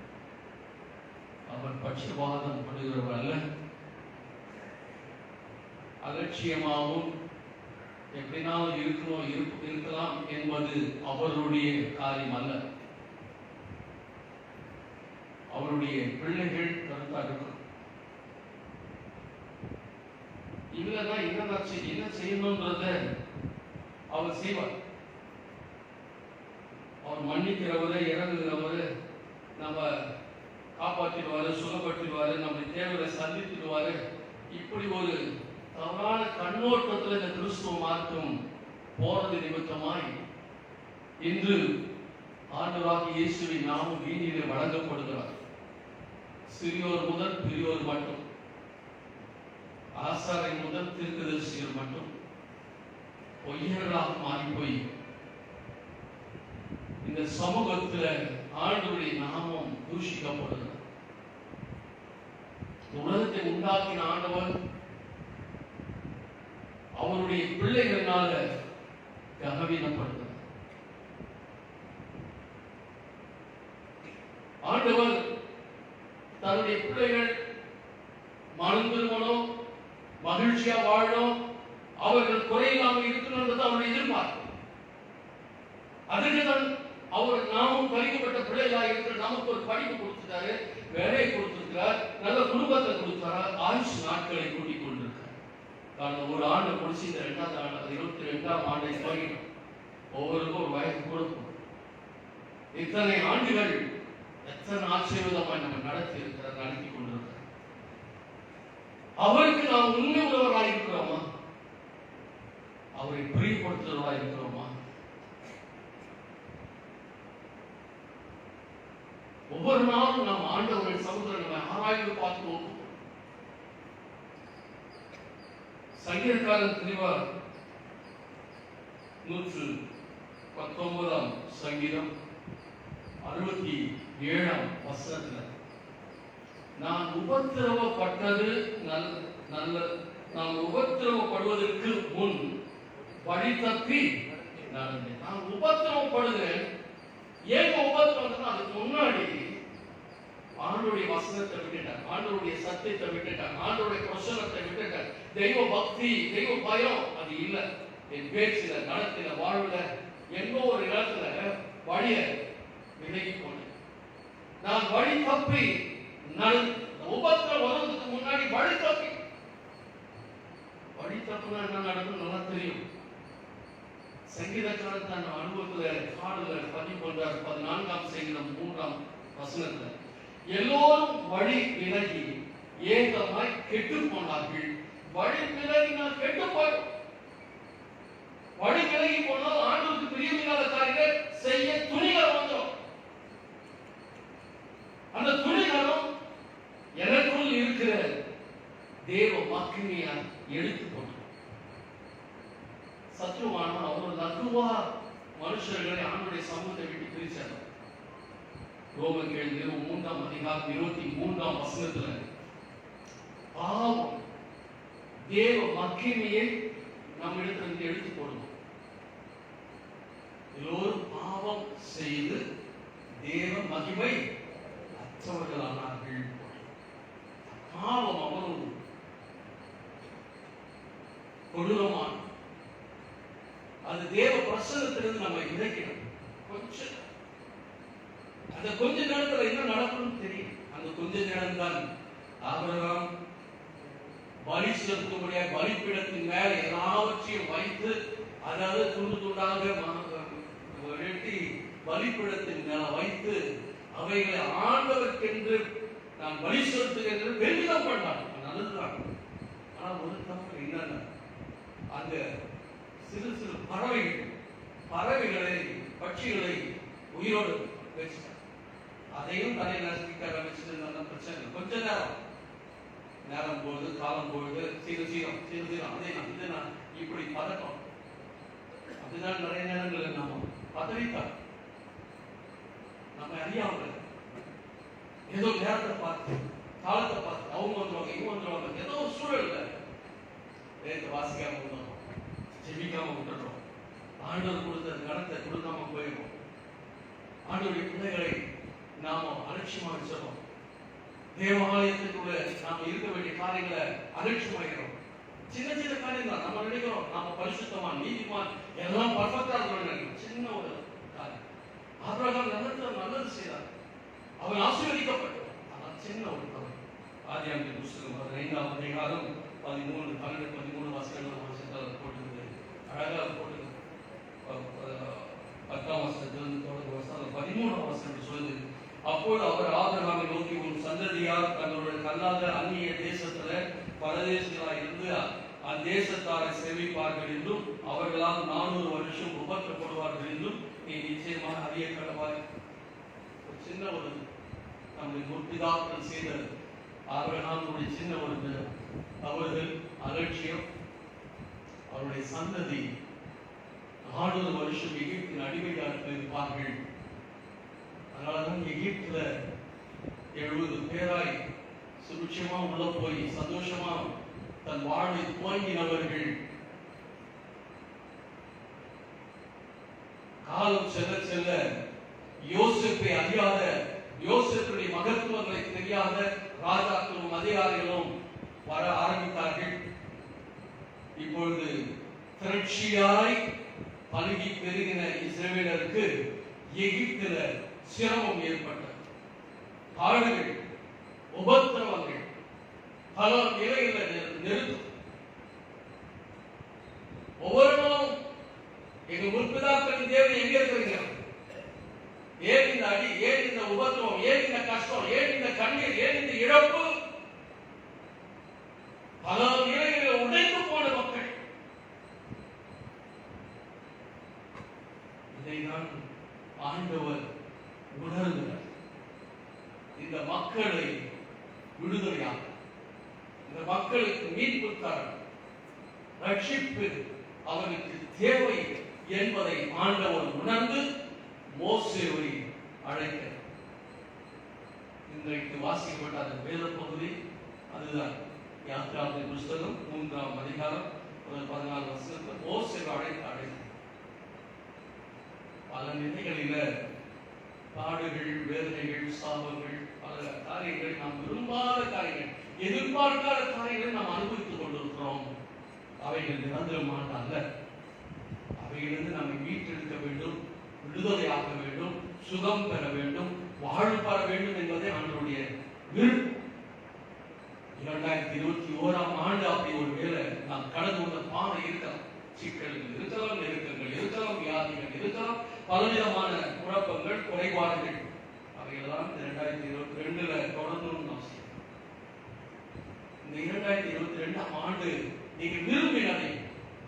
Speaker 1: அவர் பட்சபாதம் படுகிறவர் அல்ல, அலட்சியமாகவும் எப்படினாலும் இருக்கலாம் என்பது அவருடைய காரியம் அல்ல. அவருடைய பிள்ளைகள் கருத்தா இருக்கும். இல்லைன்னா என்ன செய்யணும்ன்றத அவர் செய்வார். அவர் மன்னிக்கிறவரை, இறங்குகிறவரு, நம்ம காப்பாற்றிடுவாரு, சுகப்படுத்திடுவாரு, நம்முடைய தேவையை சந்தித்திடுவாரு. இப்படி ஒரு தவறான கண்ணோட்டத்தில் இந்த கிறிஸ்துவ மார்க்கம் போறது நிமித்தமாய் இன்று ஆண்டவராகிய இயேசுவின் நாமம் வீதியிலே வழங்கப்படுகிறார். சிறியோர் முதல் பெரியோர் மட்டும், ஆசாரை முதல் தீர்க்கதரிசிகள் மட்டும் பொய்யர்களாக மாறி போய் இந்த சமூகத்தில் ஆண்டவருடைய நாமம் தூஷிக்கப்படுகிறது. உலகத்தை உண்டாக்கின ஆண்டவர் அவருடைய பிள்ளைகளினால கனவீனப்படுகிறார். ஆண்டவர் தன்னுடைய பிள்ளைகள் மனம் திரும்பணும், மகிழ்ச்சியா வாழணும், அவர்கள் குறையில்லாமல் இருக்கணும் என்பது அவருடைய எதிர்பார்ப்பு. அதுக்கு தான் அவர் நாமும் கழிக்கப்பட்ட பிள்ளைகளாக இருக்கிற நமக்கு ஒரு படிப்பு கொடுத்துட்டாரு, வேலையை கொடுத்திருக்கிறார், நல்ல குடும்பத்தை கொடுத்தார், ஆயுஷ் நாட்களை கூட்டிக் கொண்டிருக்கிறார். காரணம் ஒரு ஆண்டு முடிச்சு இந்த 2ஆவது ஆண்டு 22ஆம் ஆண்டை தொடங்கினோம். ஒவ்வொருக்கும் ஒரு வயது கொடுக்கும். இத்தனை ஆண்டுகள் எத்தனை ஆச்சரியமாய் நம்ம நடத்தி கொண்டிருக்கிறார். அவருக்கு நாம் உண்மை உள்ளவர்களாக இருக்கிறோமா? அவரை பிரியப்படுத்துவர்களாக இருக்கிறோமா? ஒவ்வொரு நாளும் நாம் ஆண்டவரின் சமுதிரங்களை ஆராய்ந்து பார்த்து நோக்கும். சங்கீதக்காரன் தெளிவா 119ஆம் சங்கீதம் 67ஆம் வசனத்துல நான் உபத்திரவப்பட்டது நல்ல நான் உபத்திரவப்படுவதற்கு முன் வழி தப்பி நடந்தேன். நான் உபத்திரவப்படுகிறேன். ஏன் உபத்திரவம்? அதுக்கு முன்னாடி ஆண்டோடைய வசனத்தை விட்டுட்டார், ஆண்டோடைய சத்தியத்தை விட்டுட்டார், ஆண்டோடைய பிரசனத்தை விட்டுட்டார். தெய்வ பக்தி, தெய்வ பயம் அது இல்லை. என் பேச்சில, நடத்தில, வாழ்வுல எங்கோ ஒரு இடத்துல வழிய விலகி போனேன். நான் வழி தப்பி உபத்திரம் வருவதற்கு முன்னாடி வழி தப்பி நமக்கு என்ன நடக்கும் நல்லா தெரியும். சங்கீதக்காரன் தன் அனுபவத்துல பாடல பதிவு பண்றார். 14ஆம் சங்கீதம் 3ஆம் வசனத்துல, எல்லோரும் வழி விலகி ஏகமாய் கெட்டு போனார்கள். வழி விலகினால் கெட்டு போய், வழி விலகி போனால் ஆண்டவருக்கு பிரியமில்லாத காரியங்களை செய்ய துணிகள் வந்துடும். அந்த துணிகளும் எனக்குள் இருக்கிற தேவ மகிமையால் எடுத்து போனார். சத்ருவானவன் அவர் லகுவா மனுஷர்களை ஆண்டுடைய சமூகத்தை விட்டு பிரிச்சார். ரோமர்கள் 3ஆம் அதிகாரம் 23ஆம் வசனத்துல, பாவம் தேவ மகிமையை நம்மிடத்திலிருந்து எடுத்து போடுவோம். எல்லோரும் பாவம் செய்து தேவ மகிமை அற்றவர்களானார்கள். பாவம் அவ்வளவு கொடூரமான, அது தேவ பிரசன்னத்திலிருந்து நம்ம இணைக்கணும். கொஞ்சம் அந்த கொஞ்ச நேரத்துல என்ன நடக்கும்னு தெரியும். அந்த கொஞ்ச நேரம் தான் ஆபிரகாம் பலி செலுத்தக்கூடிய பலிபீடத்தின் மேல் எல்லாவற்றையும் வைத்து, அதாவது துண்டு துண்டாக வெட்டி பலிபீடத்தின் மேல வைத்து அவைகளை ஆண்டவர்க்கென்று நான் பலி செலுத்துகிறேன் பெருமிதம் பண்ணான். நல்லதுதான். ஆனா ஒரு தப்பு என்னன்னா, அந்த சிறு சிறு பறவைகளை பட்சிகளை உயிரோடு வச்சுட்டான். அதையும் தலை நசுக்கிக்க ஆரம்பிச்சது பிரச்சனை. கொஞ்ச நேரம் பொழுது காலம் பொழுது சீரம் அதே இதை நான் இப்படி பதட்டம். அதுதான் நிறைய நேரங்களில் நாம பதவித்தான் நம்ம அறியாமல் ஏதோ நேரத்தை பார்த்து காலத்தை பார்த்து அவங்க வந்துருவாங்க இவங்க வந்துருவாங்க, ஏதோ ஒரு சூழல்ல நேரத்தை வாசிக்காம விட்டுறோம், ஜெபிக்காம விட்டுறோம், ஆண்டவர் கொடுத்த கணத்தை கொடுக்காம போயிடும். ஆண்டவருடைய பிள்ளைகளை நாம அலட்சியமா வச்சிடறோம். தேவாலயத்துக்குள்ள நாம இருக்க வேண்டிய காரியங்களை அலட்சியமாகிறோம். சின்ன சின்ன காரியங்கள் நம்ம நினைக்கிறோம் நாம பரிசுத்தமான் நீதிமான் எல்லாம் பர்ஃபெக்டா இருக்கணும். சின்ன ஒரு காரியம். ஆபிரகாம் நல்லது செய்தார், அவன் ஆசீர்வதிக்கப்பட்டான். ஆனால் சின்ன ஒரு தவறு. ஆதியாகமத்தின் புத்தகம் 15ஆம் அதிகாரம் 13, 12, 13 வசனங்கள் போட்டுருது. அழகா போட்டுருது. 10ஆம் வசனத்திலிருந்து தொடர்ந்து வசனம் 13ஆம் வசனம் சொல்லுது, அப்போது அவர் ஆபிரகாமை நோக்கி, உன் சந்ததியார் தங்களுடைய கல்லாத அந்நிய தேசத்துல பரதேசிகளாய் இருந்து அந்தேசத்தாரை சேவிப்பார்கள் என்றும் அவர்களால் 400 வருஷம் உபத்திரப்படுவார்கள் என்றும் நீ நிச்சயமாக அறிய கடவாய். ஒரு சின்ன ஒரு நம்முடைய முற்பிதாக்கள் செய்த ஆபிரகாமுடைய சின்ன ஒரு அவர்கள் அலட்சியம், அவருடைய சந்ததி 400 வருஷம் எகிப்தின் அடிமையாக இருப்பார்கள். அதனாலதான் எகிப்துல 70 பேராய் சுபிட்சமா உள்ள போய் சந்தோஷமா தன் வாழ்வை துவங்கினவர்கள் காலம் செல்ல செல்ல யோசேப்பை அறியாத, யோசேப்புடைய மகத்துவங்களை தெரியாத ராஜாக்களும் அதிகாரிகளும் வர ஆரம்பித்தார்கள். இப்பொழுது திரட்சியாய் பழுகி பெருகின இஸ்ரவேலருக்கு எகிப்தில சிரமம் ஏற்பட்டது. பாடுகள், உபத்திரவங்கள், பல நிலையில நிறுத்தும். ஒவ்வொரு நாளும் எங்க முற்பிதாக்களின் தேவன் எங்க இருக்கிறீங்க? ஏன் இந்த அடி, ஏன் இந்த உபத்திரவம், ஏன் இந்த கஷ்டம், ஏன் இந்த கண்ணீர், ஏன் இந்த இழப்பு? பல நிலைகளில் உடைந்து போன மக்கள். இதைதான் ஆண்டவர் உணர்ந்தார். இந்த மக்களை விடுதலையாக, இந்த மக்களுக்கு மீட்பு தர, ரட்சிப்பு அவனுக்கு தேவை என்பதை ஆண்டவர் உணர்ந்து மோசேவை அழைக்கிறார். இன்றைக்கு வாசிக்கப்பட்ட அந்த வேத பகுதி அதுதான். யாத்திராவின் புஸ்தகம் 3ஆம் அதிகாரம் 14 வசனத்தில் மோசேவை அழைத்தார். பல நிலைகளில பாடுகள், வேதனைகள், சாபங்கள், பல காரியங்கள், நாம் விரும்பாத காரியங்கள், எதிர்பார்க்காத காரியங்களை நாம் அனுபவித்துக் கொண்டிருக்கிறோம். அவைகள் நிரந்தரமான அல்ல. அவைகளிலிருந்து நம்மை மீட்டெடுக்க வேண்டும், விடுதலையாக வேண்டும், சுகம் பெற வேண்டும், வாழ்வு பெற வேண்டும் என்பதே ஆண்டவருடைய விருப்பம். 2 2021ஆம் ஆண்டு அப்படி ஒரு வேளை நாம் கடந்து வந்த பாதை இருக்கலாம். சிக்கல்கள் இருக்கலாம், நெருக்கங்கள் இருக்கலாம், வியாதிகள் இருக்கலாம், பலவிதமான குழப்பங்கள், குறைபாடுகள், அவையெல்லாம் 2022ல தொடர்ந்து அவசியம். இந்த 2022ஆம் ஆண்டு நீங்கள் விரும்பினதை,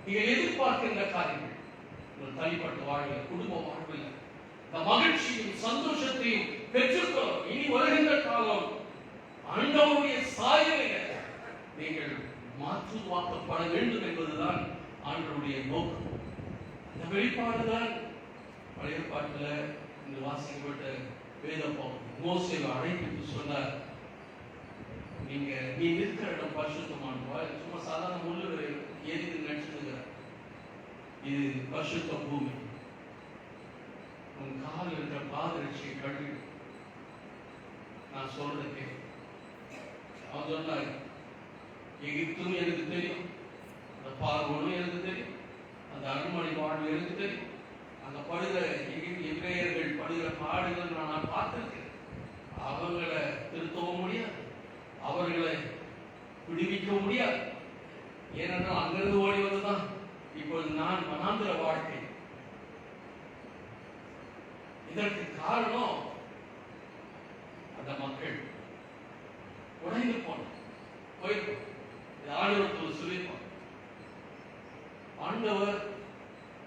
Speaker 1: நீங்கள் எதிர்பார்க்கின்ற காரியங்கள், உங்கள் தனிப்பட்ட வாழ்வில், குடும்ப வாழ்வில் இந்த மகிழ்ச்சியும் சந்தோஷத்தையும் பெற்றுக்கொள்ளும். இனி வருகின்ற காலம் ஆண்டவருடைய சாயலில் நீங்கள் மாற்றுவாக்கப்பட வேண்டும் என்பதுதான் ஆண்டவருடைய நோக்கம். அந்த வெளிப்பாடுதான் பழைய ஏற்பாட்டில் இந்த வாசிக்கப்பட்ட வேத பகுதி. மோசேவை அழைத்து சொன்னார், நீ இருக்கிற இடம் பரிசுத்தமானவா? சும்மா சாதாரண முள்ளு ஏறி நினைச்சிருக்கிறார். இது பரிசுத்த பூமி. உன் காலில் இருக்கிற பாதரட்சியை கழுவி நான் சொல்றதுக்கு. அவன் சொன்னார், எகிப்தும் எனக்கு தெரியும், அந்த பார்வோனும் எனக்கு தெரியும், அந்த அருண்மொழி பாடல் எனக்கு தெரியும், அந்த படுகிற எபிரேயர்கள் படுகிற பாடுகள் நான் பார்த்திருக்கேன். அவங்களை திருத்தவும் முடியாது, அவர்களை விடுவிக்க முடியாது. ஏனென்றால் அங்கிருந்து ஓடி வந்துதான் இப்பொழுது நான் வனாந்திர வாழ்க்கை. இதற்கு காரணம் அந்த மக்கள் உடைந்து போயிருப்பான். ஆண்டவர் சொல்லியிருப்பான், ஆண்டவர்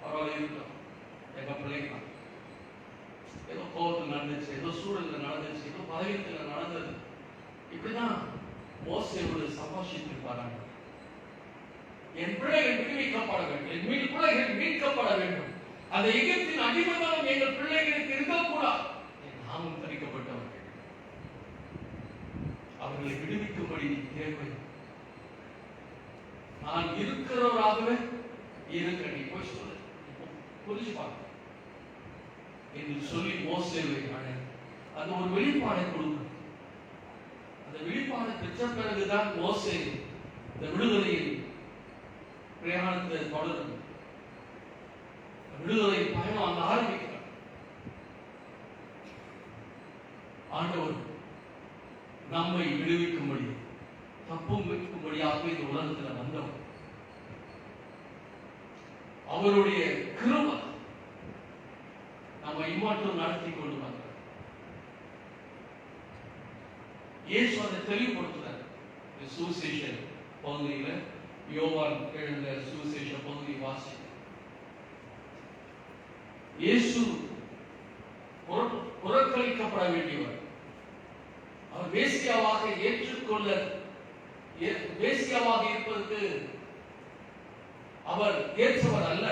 Speaker 1: பரவாயில்ல இருக்கலாம், எங்க பிள்ளைங்க ஏதோ கோபத்தில் நடந்துச்சு, ஏதோ சூழலில் நடந்துச்சு, ஏதோ பதவியத்தில் நடந்தது, இப்படிதான் மோசேயோடு சம்பாஷித்திருப்பாங்க. என் பிள்ளைகள் விடுவிக்கப்பட வேண்டும், என் பிள்ளைகள் மீட்கப்பட வேண்டும். அந்த எகிப்தின் அடிமைகளும் எங்கள் பிள்ளைகளுக்கு இருக்கக்கூடாது. நாமும் தரிக்கப்பட்டவர்கள், அவர்களை விடுவிக்கும்படி தேவை. நான் இருக்கிறவராகவே இருக்க நீ போய் சொல்லு, புரிஞ்சு பார்க்க என்று சொல்லி மோசேவை அந்த ஒரு வெளிப்பாடை கொடுக்க. அந்த வெளிப்பாடை பெற்ற பிறகுதான் மோசே இந்த விடுதலையில் பிரயாணத்தை தொடரும். விடுதலை பயணம் அங்க ஆரம்பிக்கிறார். ஆண்டவர் நம்மை விடுவிக்கும்படி, தப்பும் வைக்கும்படியாக இந்த உலகத்தில் வந்தவர். அவருடைய கிருபை நம்ம இம்மாற்றம் நடத்தி கொண்டு வந்தார். இயேசு அதை தெளிவுபடுத்துறார். சுவிசேஷ பகுதியில் யோவான் எழுந்த சுவிசேஷ பகுதி வாசி. இயேசு புறக்கணிக்கப்பட வேண்டியவர். அவர் வேசியாவாக ஏற்றுக்கொள்ள, வேசியாவாக இருப்பதற்கு அவர் ஏற்றவர் அல்ல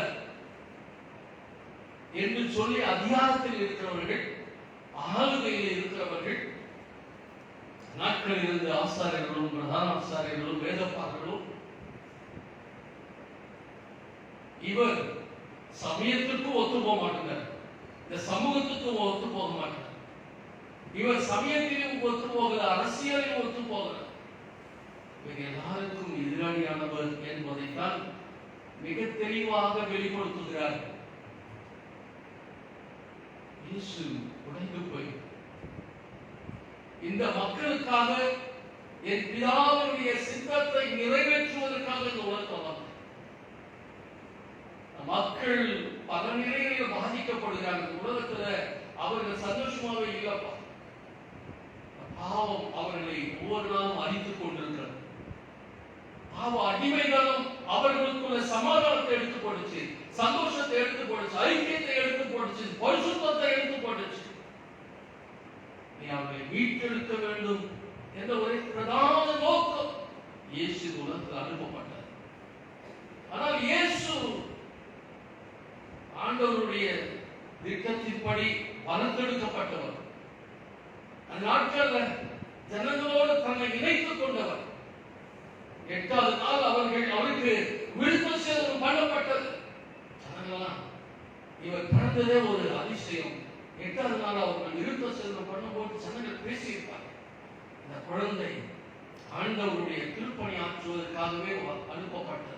Speaker 1: என்று சொல்லி அதிகாரத்தில் இருக்கிறவர்கள், ஆளுகையில் இருக்கிறவர்கள், நாட்களில் இருந்த ஆசாரியர்களும் பிரதான ஆசாரியர்களும் வேதப்பாரர்களும் இவர் சமயத்திற்கும் ஒத்து போக மாட்டார், இந்த சமூகத்துக்கும் ஒத்து போக மாட்டார். இவர் சமயத்திலும் ஒத்து போகிற, அரசியலிலும் ஒத்து போகிறார். இவர் எல்லாருக்கும் எதிராளியானவர் என்பதைத்தான் மிக தெளிவாக வெளிப்படுத்துகிறார். இயேசு உடைந்து போய் இந்த மக்களுக்காக, என் பிதாவுடைய சித்தத்தை நிறைவேற்றுவதற்காக இந்த உலகத்தில் வந்தார். மக்கள் பல நிலைகளில் பாதிக்கப்படுகிறாங்க. உலகத்துல அவர்கள் சந்தோஷமாவே இல்லப்பா. பாவம் அவர்களை ஒவ்வொரு நாளும் அழித்துக் கொண்டிருக்கிறது. பாவ அடிமைகளும் அவர்களுக்குள்ள சமாதானத்தை எடுத்து போடுச்சு, சந்தோஷத்தை எடுத்து போடுச்சு, ஐக்கியத்தை எடுத்து போடுச்சு, பரிசுத்தத்தை எடுத்து போடுச்சு. நீ அவர்களை மீட்டெடுக்க வேண்டும் என்ற ஒரு பிரதான நோக்கம் இயேசு உலகத்தில் அனுப்பப்பட்டார். ஆனால் இயேசு ஆண்டவருடைய திட்டத்தின்படி வளர்த்தெடுக்கப்பட்டவர். அந்நாட்களில் ஜனங்களோடு தன்னை இணைத்துக் கொண்டவர். 8வது நாள் அவருக்கு விடுதலை சேதனம் பண்ணப்பட்டது. ஜனங்களாம் இவர் பிறந்ததே ஒரு அதிசயம். 8வது நாள் அவர்கள் விடுதலை சேதனம் பண்ணும்போது ஜனங்கள் பேசியிருப்பார், இந்த குழந்தை ஆண்டவருடைய திருப்பணி ஆற்றுவதற்காகவே அனுப்பப்பட்டது,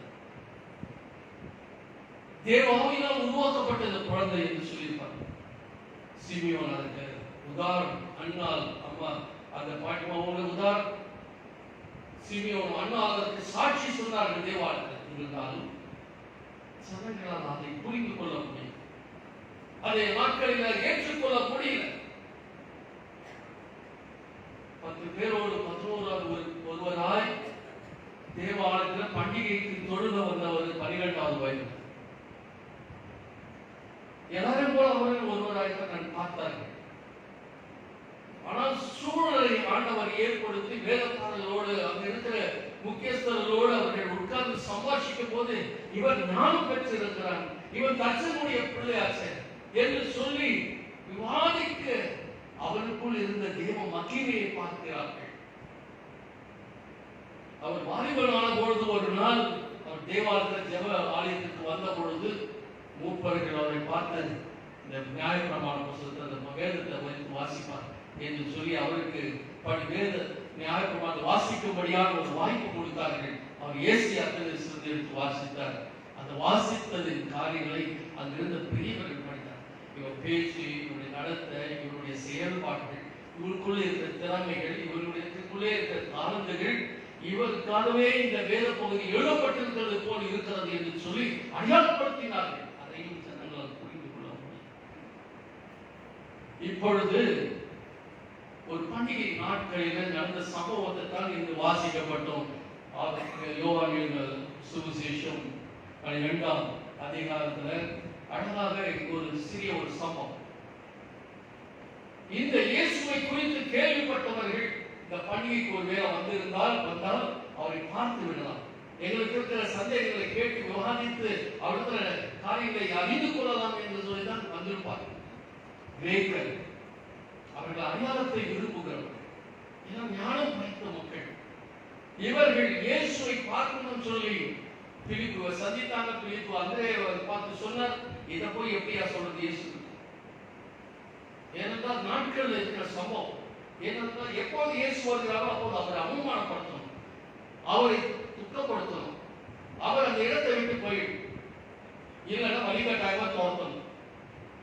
Speaker 1: தேவாவினால் உருவாக்கப்பட்ட இந்த குழந்தை என்று சொல்லியிருப்பார். சிமியோன் அதுக்கு உதாரணம், அண்ணால் அம்மா அந்த பாட்டிமாவோட உதாரணம். சிமியோன் அண்ணா அதற்கு சாட்சி சொன்னார்கள் தேவாலயத்தில் இருந்தாலும் ஜனங்களால் அதை புரிந்து கொள்ள முடியும், அதை மக்களில் ஏற்றுக்கொள்ள முடியல. 10 பேரோடு 11வது ஒருவராய் தேவாலயத்தில் பண்டிகைக்கு தொழுக வந்தவர் 12வது வயது. எல்லாரும் போல அவர்கள் ஒருவராய் நான் பார்த்தார்கள். ஆனால் சூழலை ஆண்டவர் ஏற்படுத்தி வேதப்பாடலோடு அங்க இருக்கிற முக்கியஸ்தர்களோடு அவர்கள் உட்கார்ந்து சம்பாஷிக்கும் போது இவன் ஞானம் பெற்றிருக்கிறான், இவன் தச்சனுடைய பிள்ளையாச்சே என்று சொல்லி விவாதிக்க அவனுக்குள் இருந்த தேவ மகிமையை பார்க்கிறார்கள். அவர் வாலிபனான பொழுது ஒரு நாள் அவர் தேவாலயத்தில் ஜெப ஆலயத்துக்கு வந்த பொழுது மூப்பர்கள் அவரை பார்த்து இந்த நியாயப்பிரமாண புத்தகத்தை அந்த வேதத்தை வைத்து வாசிப்பார் என்று சொல்லி அவருக்கு வேத நியாயப்பிரமாணத்தை வாசிக்கும்படியான ஒரு வாய்ப்பு கொடுத்தார்கள். அவர் ஏசியாத்திலிருந்து எடுத்து வாசித்தார். அந்த வாசித்ததின் காரியங்களை அங்கிருந்த பெரியவர்கள் படித்தார். இவர் பேச்சு, இவருடைய நடத்தை, இவருடைய செயல்பாடுகள், இவருக்குள்ளே இருக்கிற திறமைகள், இவருடைய இருக்கிற தாளந்துகள் இவருக்காகவே இந்த வேத பகுதி எழுதப்பட்டிருக்கிறது போல் இருக்கிறது என்று சொல்லி அடையாளப்படுத்தினார்கள். அதையும் ஜனங்களால் புரிந்து கொள்ள முடியும். இப்பொழுது ஒரு பண்டிகை நாட்களில் நடந்த சம்பவத்தை தான் இன்று வாசிக்கப்பட்டோம். யோவானின் சுவிசேஷம் 12ஆம் அதிகாரத்தில் அழகாக ஒரு சிறிய ஒரு சம்பவம். இந்த இயேசுவை குறித்து கேள்விப்பட்டவர்கள் இந்த பண்டிகைக்கு ஒரு வேளை வந்தால் அவரை பார்த்து விடலாம், எங்களுக்கு இருக்கிற சந்தேகங்களை கேட்டு விவாதித்து அவருடைய காரியங்களை அறிந்து கொள்ளலாம் என்று சொல்லிதான் வந்திருப்பார். கிரேக்கர் அவர்கள் அடையாளத்தை விரும்புகிறவர்கள், ஞானம் படைத்த மக்கள். இவர்கள் இயேசுவை பார்க்கணும்னு சொல்லி பிலிப்பு சந்தித்தாங்க. பிலிப்பு அந்திரேயை பார்த்து சொன்னார், இதை போய் எப்படியா சொல்றது இயேசு? ஏனென்றால் நாட்கள் இருக்கிற சம்பவம். ஏனென்றால் எப்போது இயேசு வருகிறாரோ அப்போது அவரை அவமானப்படுத்தணும், அவரை துக்கப்படுத்தணும், அவர் அந்த இடத்தை விட்டு போயிடும், இல்லைன்னா வழிகாட்டாக தோற்றணும்.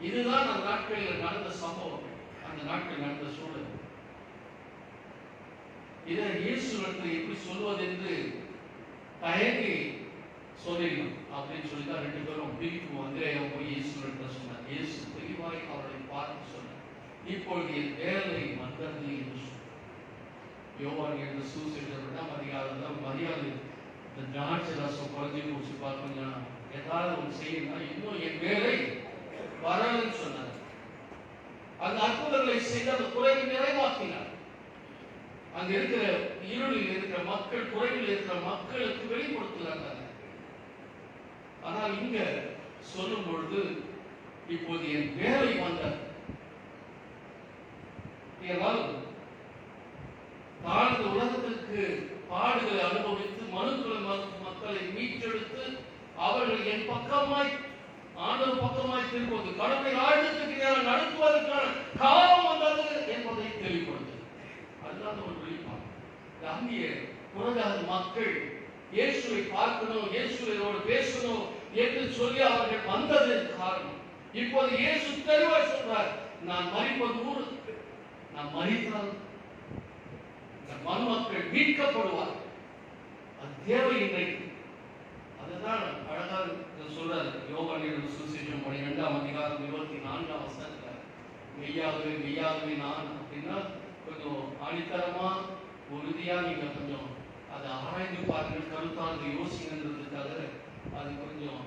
Speaker 1: இதுதான் அந்த நாட்களில் நடந்த சம்பவம், அந்த நாட்கள் நடந்த சூழல். இதை இயேசுவிடத்தில் எப்படி சொல்வது என்று தயங்கி சொல்லிடணும் அப்படின்னு சொல்லிதான் 2 பேரும் பிலிப்பு அந்திரேயா போய் இயேசுவிடத்தில் சொன்னார். இயேசு தெளிவாய் அவரை பார்த்து சொன்னார், இப்பொழுது என் வேலை வந்தது என்று சொன்னார். யோவான் என்ற சுவிசேஷம் 2ஆம் அதிகாரத்தில் மரியாதை இந்த திராட்சை ரசம் குறைஞ்சி குடிச்சு பார்த்தீங்கன்னா ஏதாவது ஒன்று செய்யணும்னா இன்னும் என் வேலை வரலன்னு சொன்னார். அந்த அற்புதங்களை செய்து அந்த குறைவை நிறைவாக்கினார். அங்க இருக்கிற இருளில் இருக்கிற மக்கள், குறைவில் இருக்கிற மக்களுக்கு வெளிப்படுத்துகிறாங்க. ஆனால் இங்க சொல்லும் பொழுது இப்போது என் வேலை வந்தது. தாழ்ந்த உலகத்திற்கு பாடுகளை அனுபவித்து மக்களை மீட்டெடுத்து அவர்கள் என் பக்கமாய் ஆண்டவர் பக்கமாய் திரும்புவது கடமை ஆழ்ந்தத்துக்கு நடத்துவதற்கான காலம் வந்தது என்பதை தெளிவுபடுத்து. அதுதான் ஒரு வெளிப்பாடு. அங்கே புறஜாத மக்கள் இயேசுவை பார்க்கணும், இயேசுவோடு பேசணும் என்று சொல்லி அவர்கள் வந்தது காரணம். இப்போது இயேசு தெளிவாய் சொல்றார், நான் மரிப்பது நான் மரித்தால் மருமக்கள் மீட்கப்படுவார். அது தேவை இன்றைக்கு. அதுதான் அழகாக சொல்றாரு யோவான் சுவிசேஷம் 12ஆம் அதிகாரம் 24ஆம் வசனத்துல, மெய்யாகவே மெய்யாகவே நான் அப்படின்னா கொஞ்சம் ஆணித்தரமா உறுதியா நீங்க கொஞ்சம் அதை ஆராய்ந்து பாருங்க, கருத்தாங்க யோசிங்கன்றதுக்காக அது கொஞ்சம்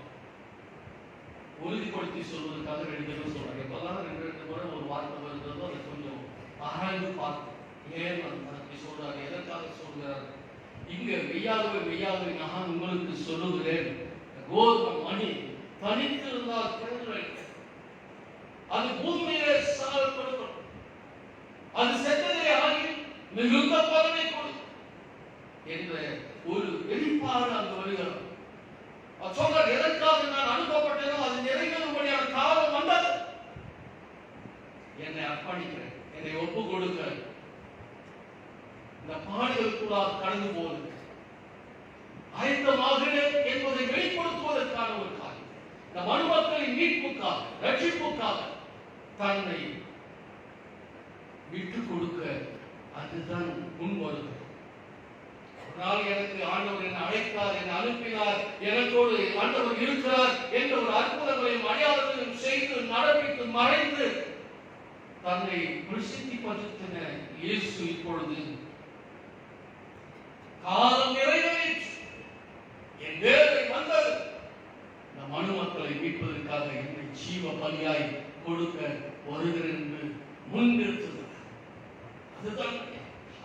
Speaker 1: உறுதிப்படுத்தி சொல்வதற்காக 2 பேரும் சொல்றாங்க. இப்பெல்லாம் 2 முறை ஒரு வார்த்தை வருகிறதோ அதை கொஞ்சம் ஆராய்ந்து பார்த்து ஏன் அப்படி சொல்றாரு, எதற்காக சொல்கிறார். இங்க மெய்யாகவே மெய்யாகவே நான் உங்களுக்கு சொல்லுகிறேன், கோதுமை மணி தனித்து இருந்தால் அது பூமியிலே சாகப்படுத்தும், அது செத்ததே ஆகி மிகுந்த பலனை கொடுக்கும் என்ற ஒரு வெளிப்பாடு அங்கு வருகிறது. சொல்றார், எதற்காக நான் அனுப்பப்பட்டேனோ அது நிறைவேறும்படியான காலம் வந்தது. என்னை அர்ப்பணிக்கிறேன், என்னை ஒப்பு கொடுக்கிறேன், இந்த பாடுகளுக்குள்ளாக கடந்து போவது ஆயத்தமாகிறேன் என்பதை வெளிப்படுத்துவதற்கான ஒரு காரியம். இந்த மனுமக்களின் மீட்புக்காக, ரட்சிப்புக்காக தன்னை விட்டு கொடுக்க அதுதான் முன் வருது. ஆனால் எனக்கு ஆண்டவர் என்னை அழைத்தார், என்னை அனுப்பினார், எனக்கோடு ஆண்டவர் இருக்கிறார் என்ற ஒரு அற்புதங்களையும் அடையாளங்களையும் செய்து நடப்பித்து மறைந்து தன்னை பிரசித்திப்படுத்தின இயேசு இப்பொழுது காலம் நிறைவேறிற்று, என் வேலை வந்தது, இந்த மனு மக்களை மீட்பதற்காக என்னை ஜீவ பலியாய் கொடுக்க வருகிறேன் என்று முன்னிறுத்துகிறார். அதுதான்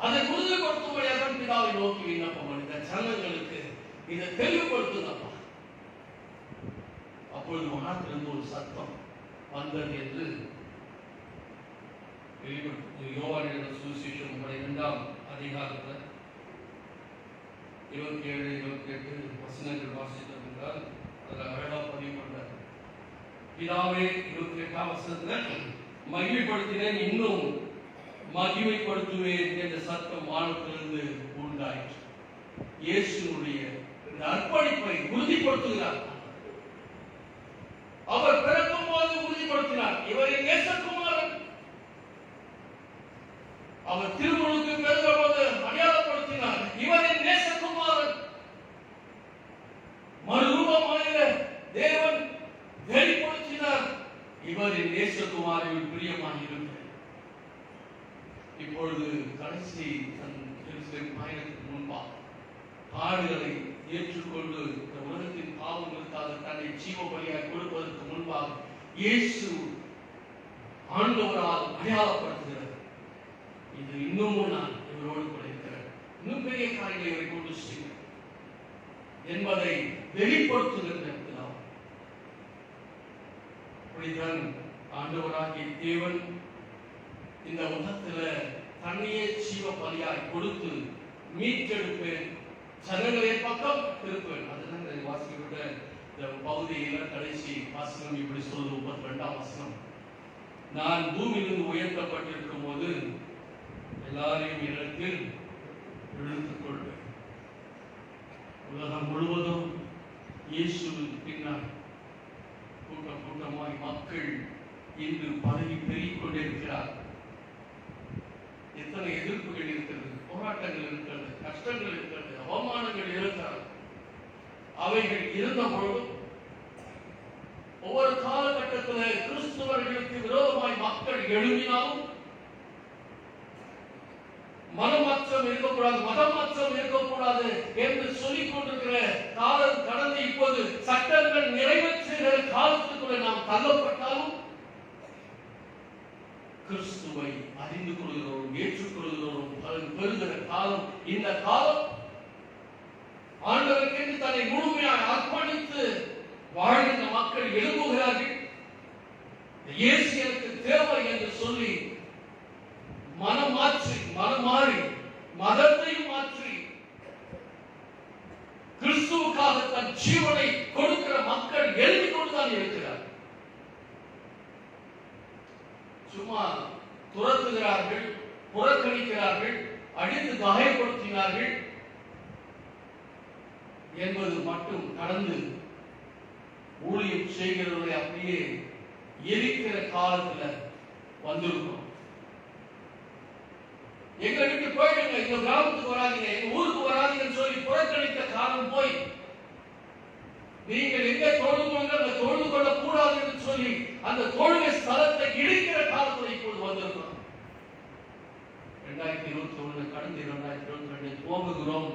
Speaker 1: அதை உறுதிப்படுத்தும்படியாக பிதாவை நோக்கி விண்ணப்பம் பண்ணின ஜனங்களுக்கு இதை தெளிவுபடுத்துதப்பா. அப்பொழுது வானத்திலிருந்து ஒரு சத்தம் வந்தது என்று யோவானின் சுவிசேஷம் 2ஆம் அதிகாரத்தில் 27, 28 வசனங்கள் வாசித்தது என்றால் அதில் அழகா பதிவு பண்றார். பிதாவே 28ஆம் வசனத்தில் மகிமைப்படுத்தினேன், இன்னும் மகிமைப்படுத்துவேன் என்ற சத்தம் வானத்திலிருந்து உண்டாயிற்று. இயேசுனுடைய இந்த அர்ப்பணிப்பை உறுதிப்படுத்துகிறார். அவர் பிறக்கும் போது உறுதிப்படுத்தினார், இவரின் நேசகுமாரன். அவர் திருமுழுக்கு பெறுகிற போது அடையாளப்படுத்தினார், இவரின் நேசகுமாரன். மறுரூபமான தேவன் வெளிப்படுத்தினார், இவரின் நேசகுமாரின் பிரியமாக இருக்கிறார். இப்பொழுது கடைசி தன் பயணத்துக்கு முன்பாக பாடுகளை ஏற்றுக்கொண்டு இந்த உலகத்தின் பாவங்களுக்காக தன்னை ஜீவ பலியாய் கொடுப்பதற்கு முன்பாக இயேசு ஆண்டவரால் அடையாளப்படுத்துகிறார். இது இன்னமும் நான் இவரோடு கூட இருக்கிறேன், இன்னும் பெரிய காரியங்களை இவரை கொண்டு செய்வேன் என்பதை வெளிப்படுத்துகின்ற அப்படித்தான் ஆண்டவராகிய தேவன் இந்த உலகத்துல தன்னையே ஜீவ பலியாய் கொடுத்து மீட்டெடுப்பேன், ஜனங்களை பக்கம் திருப்பேன். அதுதான் வாசிக்கப்பட்ட இந்த பகுதியில கடைசி வாசனம் இப்படி சொல்லுது. 32ஆம் வசனம், நான் பூமியிலிருந்து உயர்த்தப்பட்டிருக்கும் போது எல்லாரையும் இடத்தில் இழுத்துக் கொள்வேன். உலகம் முழுவதும் இயேசுவின் பின்னால் கூட்டம் கூட்டமாய் மக்கள் இன்று பதவி பெருகிக் கொண்டிருக்கிறார். எத்தனை எதிர்ப்புகள் இருக்கிறது, போராட்டங்கள் இருக்கிறது, கஷ்டங்கள் இருக்கிறது, அவமானங்கள் இருக்கிறது. அவைகள் இருந்த பொழுதும் ஒவ்வொரு காலகட்டத்தில் கிறிஸ்துவர்களுக்கு விரோதமாய் மக்கள் எழுப்பினாலும் மனமாற்றம் இருக்கக்கூடாது, மதமாற்றம் இருக்கக்கூடாது என்று சொல்லிக் கொண்டிருக்கிற காலம் கடந்து இப்போது சட்டங்கள் நிறைவேற்றுகிற காலத்துக்குள்ள நாம் தள்ளப்பட்டாலும் கிறிஸ்துவை அறிந்து கொள்கிறோம், ஏற்றுக்கொள்கிறோம் பெறுகிற காலம் இந்த காலம். ஆண்டவருக்கு தன்னை முழுமையாக அர்ப்பணித்து வாழ்கின்ற மக்கள் எழுப்புகிறார்கள். இயேசு எனக்கு தேவை என்று சொல்லி மனம் மாறி மதத்தையும் மாற்றி கிறிஸ்துவுக்காக தன் ஜீவனை கொடுக்கிற மக்கள் எழுதி கொண்டுதான் இருக்கிறார். சும்மா துரத்துகிறார்கள், புறக்கணிக்கிறார்கள், அடித்து காயப்படுத்தினார்கள் என்பது மட்டும் கடந்து ஊழியம் செய்கிறவர்களை அப்படியே எரிக்கிற காலத்துல வந்திருக்கிறோம். எங்க வீட்டு போயிடுங்க, எங்க கிராமத்துக்கு வராதீங்க, எங்க ஊருக்கு வராதீங்கன்னு சொல்லி புறக்கணித்த காலம் போய் நீங்கள் எங்கே தொழுது கொள்ள தொழுது கொள்ள கூடாது என்று சொல்லி அந்த தொழுகை ஸ்தலத்தை இடிக்கிற காலத்தில் இப்போது வந்திருக்கிறோம். 2021 கடந்து 2022 போகுகிறோம்.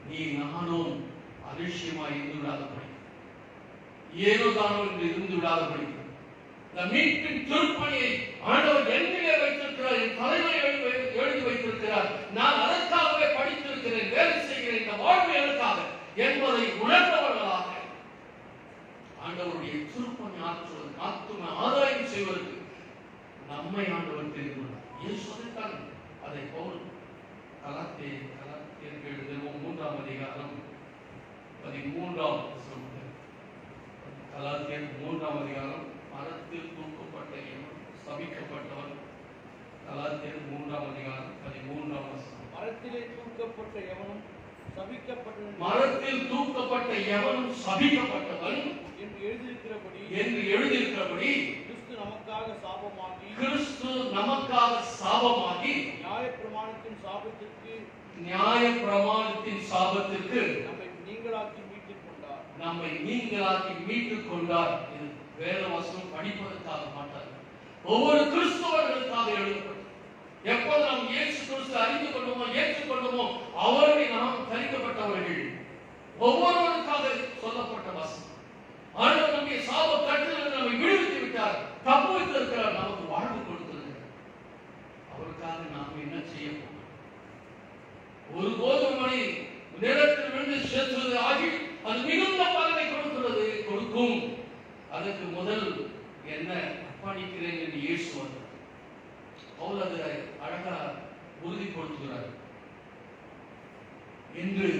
Speaker 1: நீ நானும் அலட்சியமாய் இருந்து விடாதபடி, ஏனோ தானோ என்று இருந்து விடாதபடி இந்த மீட்பின் திருப்பணியை ஆண்டவர் என்னிலே வைத்திருக்கிறார், என் தலைமையை எழுதி வைத்திருக்கிறார். நான் அதற்காகவே படித்திருக்கிறேன், வேலை செய்கிறேன், இந்த வாழ்வு எனக்காக என்பதை உணர்ந்தவர்களாக ஆண்டவருடைய திருப்பணி ஆற்றுவதற்கு, ஆத்தும ஆதாயம் செய்வதற்கு நம்மை ஆண்டவர் தெரிந்து கொண்டார். இயேசுதான் அதை பவுல் கலாத்தியருக்கு எழுதுவோம் 3ஆம் அதிகாரம் 13ஆம் வசனம். கலாத்தியர் 3ஆம் அதிகாரம், மரத்தில் தூக்கப்பட்ட எவன் சபிக்கப்பட்டவன். கலாத்தியர் 3ஆம் அதிகாரம் 13ஆம் வசனம்.
Speaker 3: மரத்திலே தூக்கப்பட்ட எவனும் சபிக்கப்பட்டவன்,
Speaker 1: மரத்தில் தூக்கப்பட்ட எவனும் சபிக்கப்பட்டவன்
Speaker 3: என்று எழுதியிருக்கிறபடி
Speaker 1: கிறிஸ்து
Speaker 3: நமக்காக சாபமாகி
Speaker 1: நியாயப்பிரமாணத்தின் சாபத்திற்கு நியாய பிரமாணத்தின் சாபத்திற்கு
Speaker 2: நம்மை நீங்களாக்கி மீட்டுக் கொண்டார்.
Speaker 1: நம்மை நீங்களாக்கி மீட்டுக் கொண்டார். இது வேத வசனம் படிப்பதற்காக மாட்டார், ஒவ்வொரு கிறிஸ்தவர்களுக்காக எழுதப்பட்டது. எப்போது நாம் இயேசு கிறிஸ்து அறிந்து கொண்டோமோ ஏற்றுக்கொண்டோமோ அவருடைய நாம் தரிக்கப்பட்டவர்கள், ஒவ்வொருவருக்காக சொல்லப்பட்ட வசனம். ஆண்டவர் நம்முடைய சாப கட்டிலிருந்து நம்மை விடுவித்து விட்டார், தப்பு வைத்திருக்கிறார், நமக்கு வாழ்வு கொடுத்திருக்கிறார். அவருக்காக நாம் என்ன செய்ய போகிறோம்? ஒரு கோதுமை மணி நிலத்தில் விழுந்து சென்றது ஆகி அது மிகுந்த பலனை கொடுக்கும். அதற்கு முதல் என்ன அர்ப்பணிக்கிறேன் என்று இயேசு வந்தார். அவர் அதை அழகா உறுதிப்படுத்துகிறார். இன்று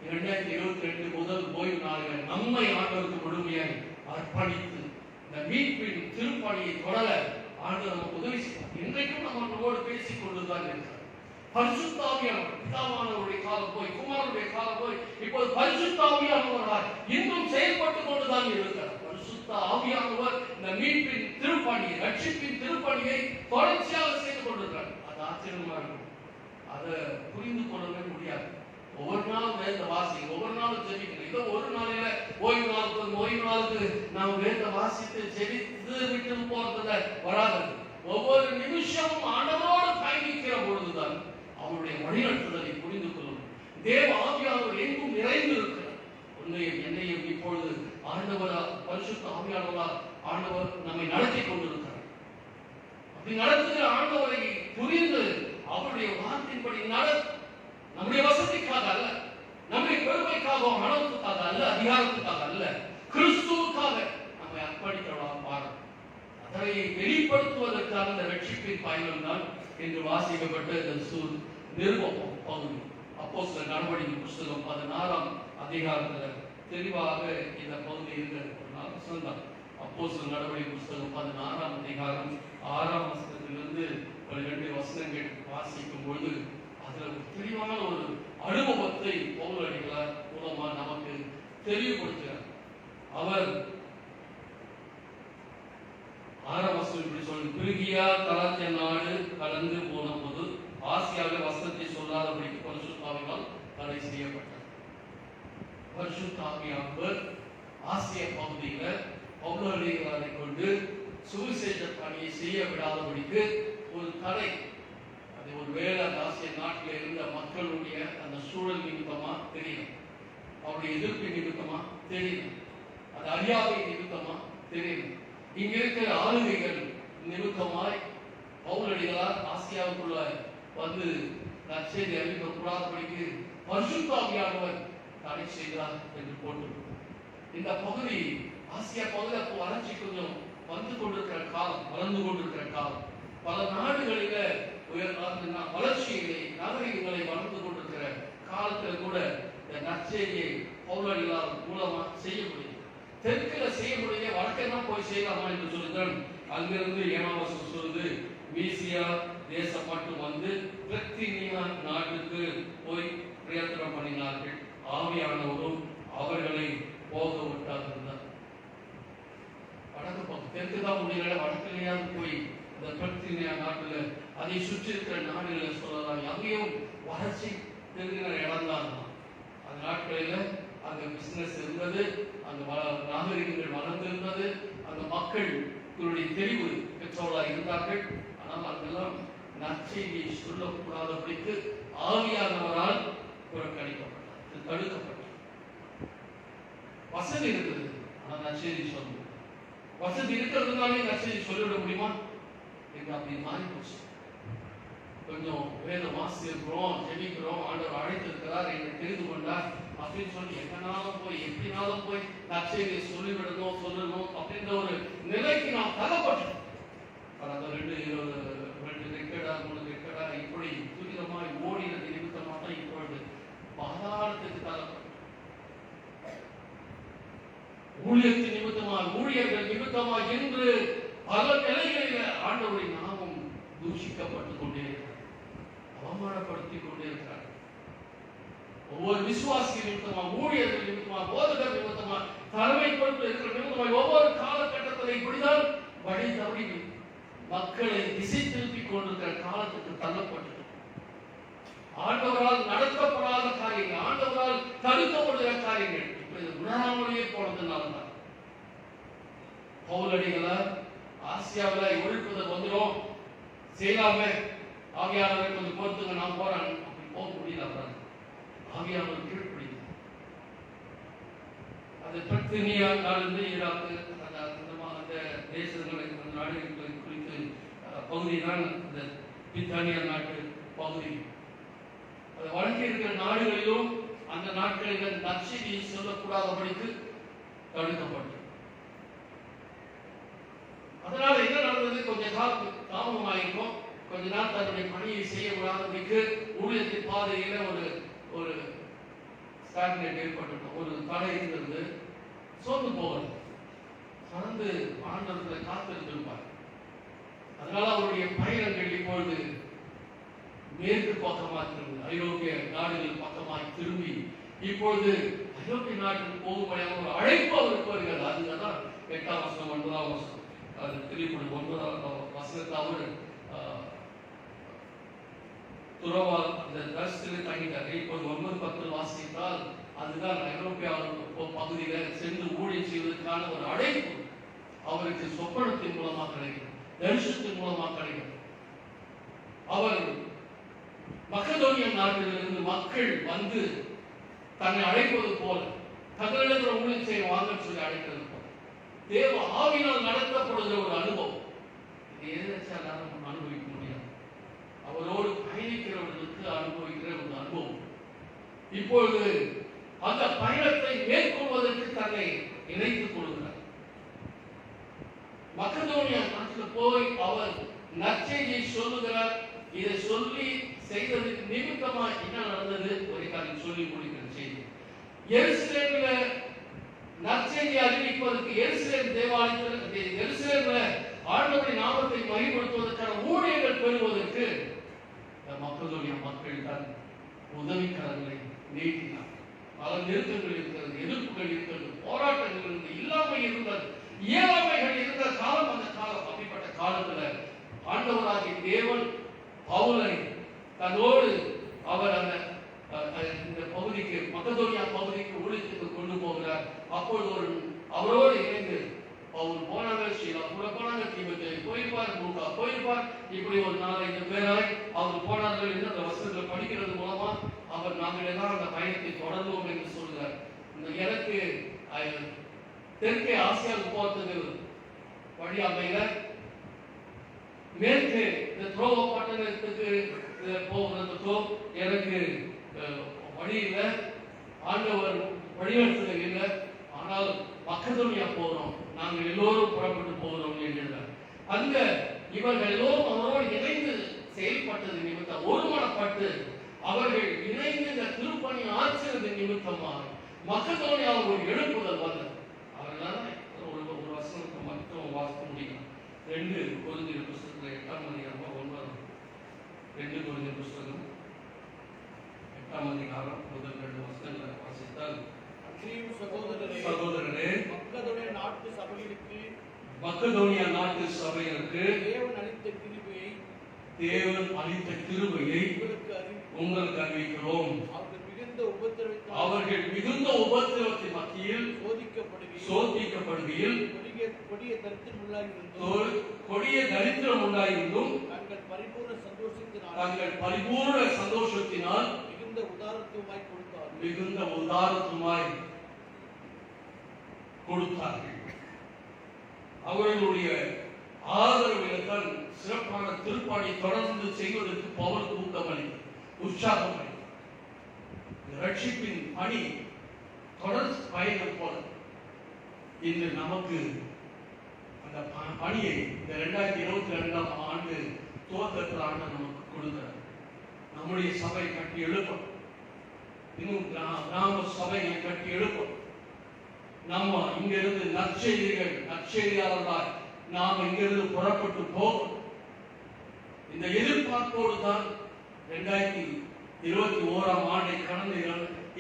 Speaker 1: 2022 முதல் ஓய்வு நாளில் நம்மை ஆண்டவருக்கு முழுமையாய் அர்ப்பணித்து இந்த மீட்பின் திருப்பணியை தொடர ஆண்டவர் நமக்கு உதவி செய்வார். இன்றைக்கும் நம்மளோடு பேசிக் கொண்டுதான் இருக்கிறார். பரிசுத்த ஆவியானவர், பிதாவானவருடைய காலம் போய் குமாரனுடைய காலம் போய் இப்போது பரிசுத்த ஆவியானவராய் இன்னும் செயல்பட்டுக் கொண்டுதான் இருக்கிறார். பரிசுத்த ஆவியானவர் இந்த மீட்பின் திருப்பணியை, ரட்சிப்பின் திருப்பணியை தொடர்ச்சியாக செய்து கொண்டிருக்கிறார். அது ஆச்சரியமா இருக்கும். அதை புரிந்து கொள்ளவே முடியாது. ஒவ்வொரு நாளும் வேத வாசி, ஒவ்வொரு நாளும் ஜெபிக்கணும். இதோ ஒரு நாளில ஓய்வு நாளுக்கு நாம் வேத வாசித்து ஜெபித்து விட்டு போறதுல வராது. ஒவ்வொரு நிமிஷமும் ஆண்டவரோடு பயணிக்கிற பொழுதுதான் அவருடைய வழிநடத்துதலை புரிந்து கொள்ளும். தேவ ஆவியானவர் எங்கும் நிறைந்து இருக்கிறார். உன்னையும் என்னையும் இப்பொழுது ஆண்டவரா, பரிசுத்த ஆவியானவரால் ஆண்டவர் நம்மை நடத்தி கொண்டிருக்கிறார். அப்படி நடத்துகிற ஆண்டவரை புரிந்து அவருடைய வார்த்தையின்படி நம்முடைய வசதிக்காக அல்ல, நம்முடைய பெருமைக்காக, மனத்துக்காக அல்ல, அதிகாரத்துக்காக அல்ல, கிறிஸ்துவுக்காக நம்மை அர்ப்பணிக்கலாம் பாடம். அதை வெளிப்படுத்துவதற்காக இந்த ரட்சிப்பின் பயணம் தான் என்று வாசிக்கப்பட்ட இந்த நிருபம் பகுதி. அப்போஸ்தலர் நடவடிக்கையின் புஸ்தகம் 16ஆம் அதிகாரத்தில் தெளிவாக இந்த பகுதி இருக்கிறது. அப்போஸ்தலர் நடவடிக்கை புஸ்தகம் 16ஆம் அதிகாரம் 6ஆம் வசனத்திலிருந்து 2 வசனங்கள் வாசிக்கும் பொழுது அதுல தெளிவான ஒரு அனுபவத்தை பவுலடிகளார் மூலமா நமக்கு தெளிவுபடுத்துகிறார். அவர் 6ஆம் வசனம் இப்படி சொல்லுது: பிரிகியா கலாத்திய நாடு கடந்து போன போது ஆசியாவில் வசனத்தை சொல்லாதபடிக்கு பரிசுத்த ஆவியால் தடை செய்யப்பட்டார். பரிசுத்த ஆவியானவர் ஆசிய பகுதியில பவுலடிகளாரை கொண்டு சுவிசேஷ பணியை செய்ய விடாதபடிக்கு ஒரு தடை. அது ஒரு வேளை ஆசிய நாட்டில் இருந்த மக்களுடைய அந்த சூழல் நிமித்தமா தெரியும், அவருடைய எதிர்ப்பு நிமித்தமா தெரியும், அது அறியாமை நிமித்தமா தெரியும், இங்க இருக்கிற ஆளுகைகள் நிமித்தமாய் பவுலடிகளார் ஆசியாவுக்குள்ள வந்து நற்செய்தி அறிவிக்க கூடாதபடிக்கு பரிசுத்த ஆவியானவர் தடை செய்தார் என்று போட்டு இந்த பகுதி ஆசியா பகுதியில் வளர்ச்சி கொஞ்சம் வந்து கொண்டிருக்கிற காலம், வளர்ந்து கொண்டிருக்கிற காலம். பல நாடுகளில வளர்ச்சிகளை, நாகரிகங்களை வளர்ந்து கொண்டிருக்கிற காலத்தில் கூட இந்த நற்செய்தியை பவுலடிகளார் மூலமா செய்ய முடியும். தெற்குல செய்ய முடிய வடக்கெல்லாம் போய் செய்யலாமா என்று சொல்லுங்கள். அங்கிருந்து 7ஆம் வசனம் சொல்லுது, மீசியா தேசம் மட்டும் வந்து பிரித்தினியா நாட்டுக்கு போய் பிரயத்தனம் பண்ணினார்கள். ஆவியானவரும் அவர்களை போக விட்டார்கள். வடக்கு பக்கம் தெற்கு தான் முடியல, வடக்குலையாவது போய் இந்த பிரித்தினியா நாட்டுல அதை சுற்றி இருக்கிற நாடுகளை சொல்லலாம். அங்கேயும் வளர்ச்சி தெரிகிற இடம் தான். அந்த நாட்களில் அங்க பிசினஸ் இருந்தது, அந்த நாகரிகங்கள் வளர்ந்திருந்தது, அந்த மக்களுடைய தெளிவு பெற்றவர்களாக இருந்தார்கள். ஆனால் அங்கெல்லாம் நற்செய்தியை சொல்லக்கூடாதபடிக்கு ஆவியானவரால் புறக்கணிக்கப்பட்டார், தடுக்கப்பட்டார். வசதி இருக்குது, ஆனால் நற்செய்தி சொல்லணும். வசதி இருக்கிறதுனாலே நற்செய்தி சொல்லிவிட முடியுமா என்று அப்படி மாறி போச்சு. கொஞ்சம் வேத வாசிக்கிறோம், ஜெபிக்கிறோம், ஆண்டவர் அழைத்திருக்கிறார் என்று தெரிந்து கொண்டார் அப்படின்னு சொல்லி எங்கனாலும் போய் எப்படினாலும் போய் நற்செய்தியை சொல்லணும் அப்படின்ற ஒரு நிலைக்கு நாம் தள்ளப்பட்டோம். கடந்த 2 ரெக்கடா 3 ரெக்கடா இப்படி துரிதமாய் ஓடினது நிமித்தமாக இப்பொழுது பாதாளத்துக்கு தள்ளப்பட்டோம். ஊழியத்தின் நிமித்தமாக, ஊழியர்கள் நிமித்தமாக என்று பல நிலைகளில் ஆண்டவரை நாமும் தூஷிக்கப்பட்டுக் கொண்டே இருக்கிறார், அவமானப்படுத்திக் கொண்டே இருக்கிறார். ஒவ்வொரு விசுவாசி நிமித்தமாக, ஊழியர்கள் நிமித்தமாக, போதகர் நிமித்தமாக, தலைமை பொறுப்பில் இருக்கிற நிமித்தமாக ஒவ்வொரு காலகட்டத்தில் இப்படிதான் வழி தவறி மக்களை திசை திருப்பிக் கொண்டிருக்கிற காலத்துக்கு தள்ளப்பட்டு ஆண்டவரால் நடத்தப்படாத காரியங்கள், ஆண்டவரால் தடுக்கப்படுகிற காரியங்கள் இப்ப இது உணராமலேயே போனதுனால்தான் பவுலடிகளை ஆசியாவில் ஒழிப்பதற்கு வந்துடும் செய்யலாமே, ஆவியானவரை கொஞ்சம் பொறுத்துங்க நான் போறேன் அப்படி போக முடியல. ஆவியானவர் கீழ்ப்படிங்க. அது பத்தினியா நாடு ஈராக்கு அந்த தேசங்களை நாடுகளை குறித்து பகுதி தான் இந்த பிரித்தானியா நாட்டு பகுதி. அது வழங்கி இருக்கிற நாடுகளிலும் அந்த நாட்களில் நற்செய்தி சொல்லக்கூடாதபடிக்கு தடுக்கப்பட்டது. அதனால என்ன நடந்தது, கொஞ்சம் தாமதமாயிருக்கும். கொஞ்ச நாள் தன்னுடைய பணியை செய்ய முடியாதபடிக்கு ஊழியத்தின் பாதையில ஒரு ஸ்டாக்னேட் ஏற்பட்டு ஒரு தடை இருந்தது. சோர்ந்து போகல, தொடர்ந்து ஆண்டவர்களை காத்திருந்திருப்பார். அதனால அவருடைய பயணங்கள் இப்பொழுது மேற்கு பக்கமாக திரும்பி ஐரோப்பிய நாடுகள் பக்கமாக திரும்பி இப்பொழுது ஐரோப்பிய நாட்டுக்கு போகும்படியான ஒரு அழைப்பு அவருக்கு வருகிறது. அதுதான் 8ஆம் வசனம் 9ஆம் வசனம். அது திருப்பி 9ஆம் வசனத்தை அவர் துறவா அந்த தரிசனத்தில் தங்கிட்டார். இப்போது 9-10 வாசித்தால் அதுதான் ஐரோப்பிய பகுதியில சென்று ஊழியம் செய்வதற்கான ஒரு அழைப்பு அவருக்கு சொப்பனத்தின் மூலமாக கிடைக்கும், தரிசனத்தின் மூலமாக கிடைக்கும். அவர் மக்கதோனியா நாட்டிலிருந்து மக்கள் வந்து தன்னை அழைப்பது போல தங்களிடத்தில் ஊழியம் செய்ய வாங்க சொல்லி அழைக்கிறது போல தேவ ஆவியினால் நடத்தப்படுகிற ஒரு அனுபவம். இது எதிர்த்தாலும் அனுபவிக்க முடியாது. அவரோடு பயணிக்கிறவர்களுக்கு அனுபவிக்கிற ஒரு அனுபவம். இப்பொழுது அந்த பயணத்தை மேற்கொள்வதற்கு தன்னை இணைத்துக் கொள்கிறார். மக்கதோனியா நாட்டில் போய் அவர் நற்செய்தியை சொல்லுகிறார். இதை சொல்லி செய்ததுக்கு நிமித்தமா என்ன நடந்தது ஒரு காரியம் சொல்லி முடிக்கிற செய்தி. எருசலேம்ல நற்செய்தி அறிவிப்பதற்கு எருசலேம் தேவாலயத்தில் எருசலேம்ல ஆண்டவருடைய நாமத்தை மகிமைப்படுத்துவதற்கான ஊழியர்கள் பெறுவதற்கு மக்கதோனியா மக்கள் தான் உதவிக்காரர்களை நீட்டினார். பல நெருக்கங்கள் இருக்கிறது, எதிர்ப்புகள் இருக்கிறது, போராட்டங்கள் இருந்தது, இல்லாமை இருந்தது, இயலாமைகள் இருந்த காலம் அந்த காலம். அப்படிப்பட்ட காலத்துல ஆண்டவராகிய தேவன் பவுலை தன்னோடு அவர் அந்த இந்த பகுதிக்கு மக்கதோனியா பகுதிக்கு ஊழியத்துக்கு கொண்டு போகிறார். அப்பொழுது அவரோடு இணைந்து பவுல் போனாங்க, சீலா கூட போனாங்க, தீமோத்தேயு போயிருப்பார், லூக்கா போயிருப்பார். இப்படி ஒரு 4-5 பேராய் அவர் போனார்கள் என்று அந்த வசனங்களை படிக்கிறது மூலமா அவர் நாங்கள் எல்லாம் அந்த பயணத்தை தொடர்ந்தோம் என்று சொல்கிறார். இந்த எனக்கு தெற்கே ஆசியாவுக்கு போறதுக்கு வழி அமையில மேற்கு இந்த துரோக பட்டணத்துக்கு போகிறதுக்கோ எனக்கு வழியில ஆண்டவர் வழிநடத்துதல் இல்லை. ஆனால் மக்கதோனியா போகிறோம், நாங்கள் எல்லோரும் புறப்பட்டு போகிறோம் என்கிறார். அங்க இவர்கள் எல்லோரும் அவரோடு இணைந்து செயல்பட்டது நிமித்தம் ஒருமனப்பட்டு அவர்கள் இணைந்து இந்த திருப்பணி ஆட்சியது நிமித்தமாக மக்கதோனியாவுக்கு ஒரு எழுப்புதல் வந்தது. அவர்களால ஒரு வசனத்தை மட்டும் வாசிக்க முடியும். 2 கொரிந்தியர் புத்தகத்தில் 8ஆம் அதிகாரம் 9 2 கொரிந்தியர் புத்தகம் 8ஆம் அதிகாரம் முதல் 2 வசனங்களை வாசித்தால், சகோதரரே மக்கதோனியா நாட்டு சபையிற்கு தேவன் அளித்த கிருபையை உங்களுக்கு அறிவிக்கிறோம். அவர்கள் மிகுந்த உபத்திரவத்தின் மத்தியில் சோதிக்கப்படுகையில் கொடிய தரித்திரம் உண்டாயிருந்தும் தங்கள் பரிபூர்ண சந்தோஷத்தினால் மிகுந்த உதாரத்துமாய் கொடுத்தார்கள். அவர்களுடைய ஆதரவில்தான் சிறப்பான திருப்பாணி தொடர்ந்து செய்வதற்கு பவுல் ஊக்கமளித்தார், உற்சாகம் அளித்தார். ரட்சிப்பின் பணி தொடர் பயணம் போல இன்று நமக்கு அந்த பணியை இந்த 2022ஆம் ஆண்டு துவக்கத்தில் ஆண்டு நமக்கு கொடுக்கிறார். நம்முடைய சபை கட்டி எழுப்பணும், இன்னும் கிராம சபைகளை கட்டி எழுப்பணும். நம்ம இங்கிருந்து நற்செய்தியாளர்களாய் நாம் இங்கிருந்து புறப்பட்டு போகணும். இந்த எதிர்பார்ப்போடு தான் 2021ஆம் ஆண்டை கடந்த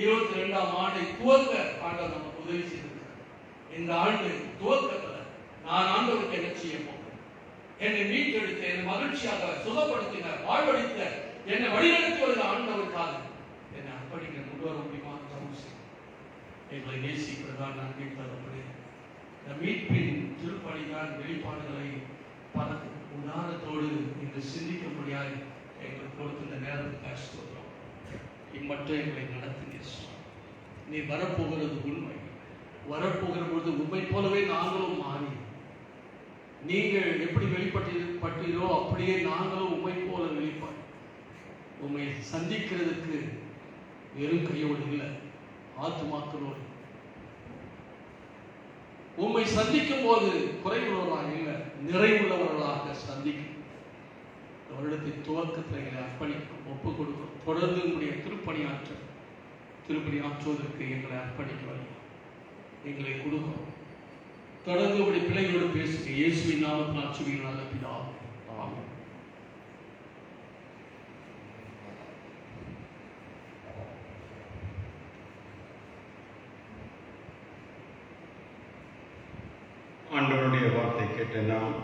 Speaker 1: 22ஆம் ஆண்டை துவக்க ஆண்டவர் நமக்கு உதவி செய்திருக்கிறார். இந்த ஆண்டு துவக்கத்தில் நான் ஆண்டவருக்கு என்ன செய்ய போகிறேன், என்னை மீட்டெடுத்து என்னை மகிழ்ச்சியாக சுகப்படுத்தினார், வாழ்வழித்த என்னை வழிநடத்தி வருகிற ஆண்டவருக்காக என்னை அர்ப்பணிக்க கொண்டு வர முடியுமா? எங்களை நேசிக்கிறதால் நன்றி தரப்படு. இந்த மீட்பின் திருப்பணிதான் வெளிப்பாடுகளை பல உதாரணத்தோடு இன்று சிந்திக்க முடியாது எங்களுக்கு கொடுத்த இந்த நேரத்துக்கு சொல்றோம். இம்மட்டும் எங்களை நடத்துங்க. நீ வரப்போகிறது உண்மை. வரப்போகிற பொழுது உண்மை போலவே நாங்களும் மாறி நீங்கள் எப்படி வெளிப்பட்டீரோ அப்படியே நாங்களும் உண்மை போல வெளிப்பாடு. உண்மை சந்திக்கிறதுக்கு வெறும் கையோடு இல்லை, ஆத்துமாக்களோடு. உண்மை சந்திக்கும் போது குறைவுள்ளவர்களாக இல்லை, நிறைவுள்ளவர்களாக சந்திக்கும். வருடத்தின் துவக்கத்தில் எங்களை அர்ப்பணிக்கும், ஒப்புக் கொடுக்கும். தொடர்ந்து உங்களுடைய திருப்பணி ஆற்றுவதற்கு எங்களை அர்ப்பணிக்க எங்களை கொடுக்கும். தொடர்ந்து உடைய பிள்ளைகளோடு பேசுங்க. இயேசுவின் நாமத்தில் ஆற்றுவீர்கள் நல்ல பிதாவே. ஆமென்.
Speaker 7: ஆண்டவருடைய வார்த்தை கேட்ட நாம்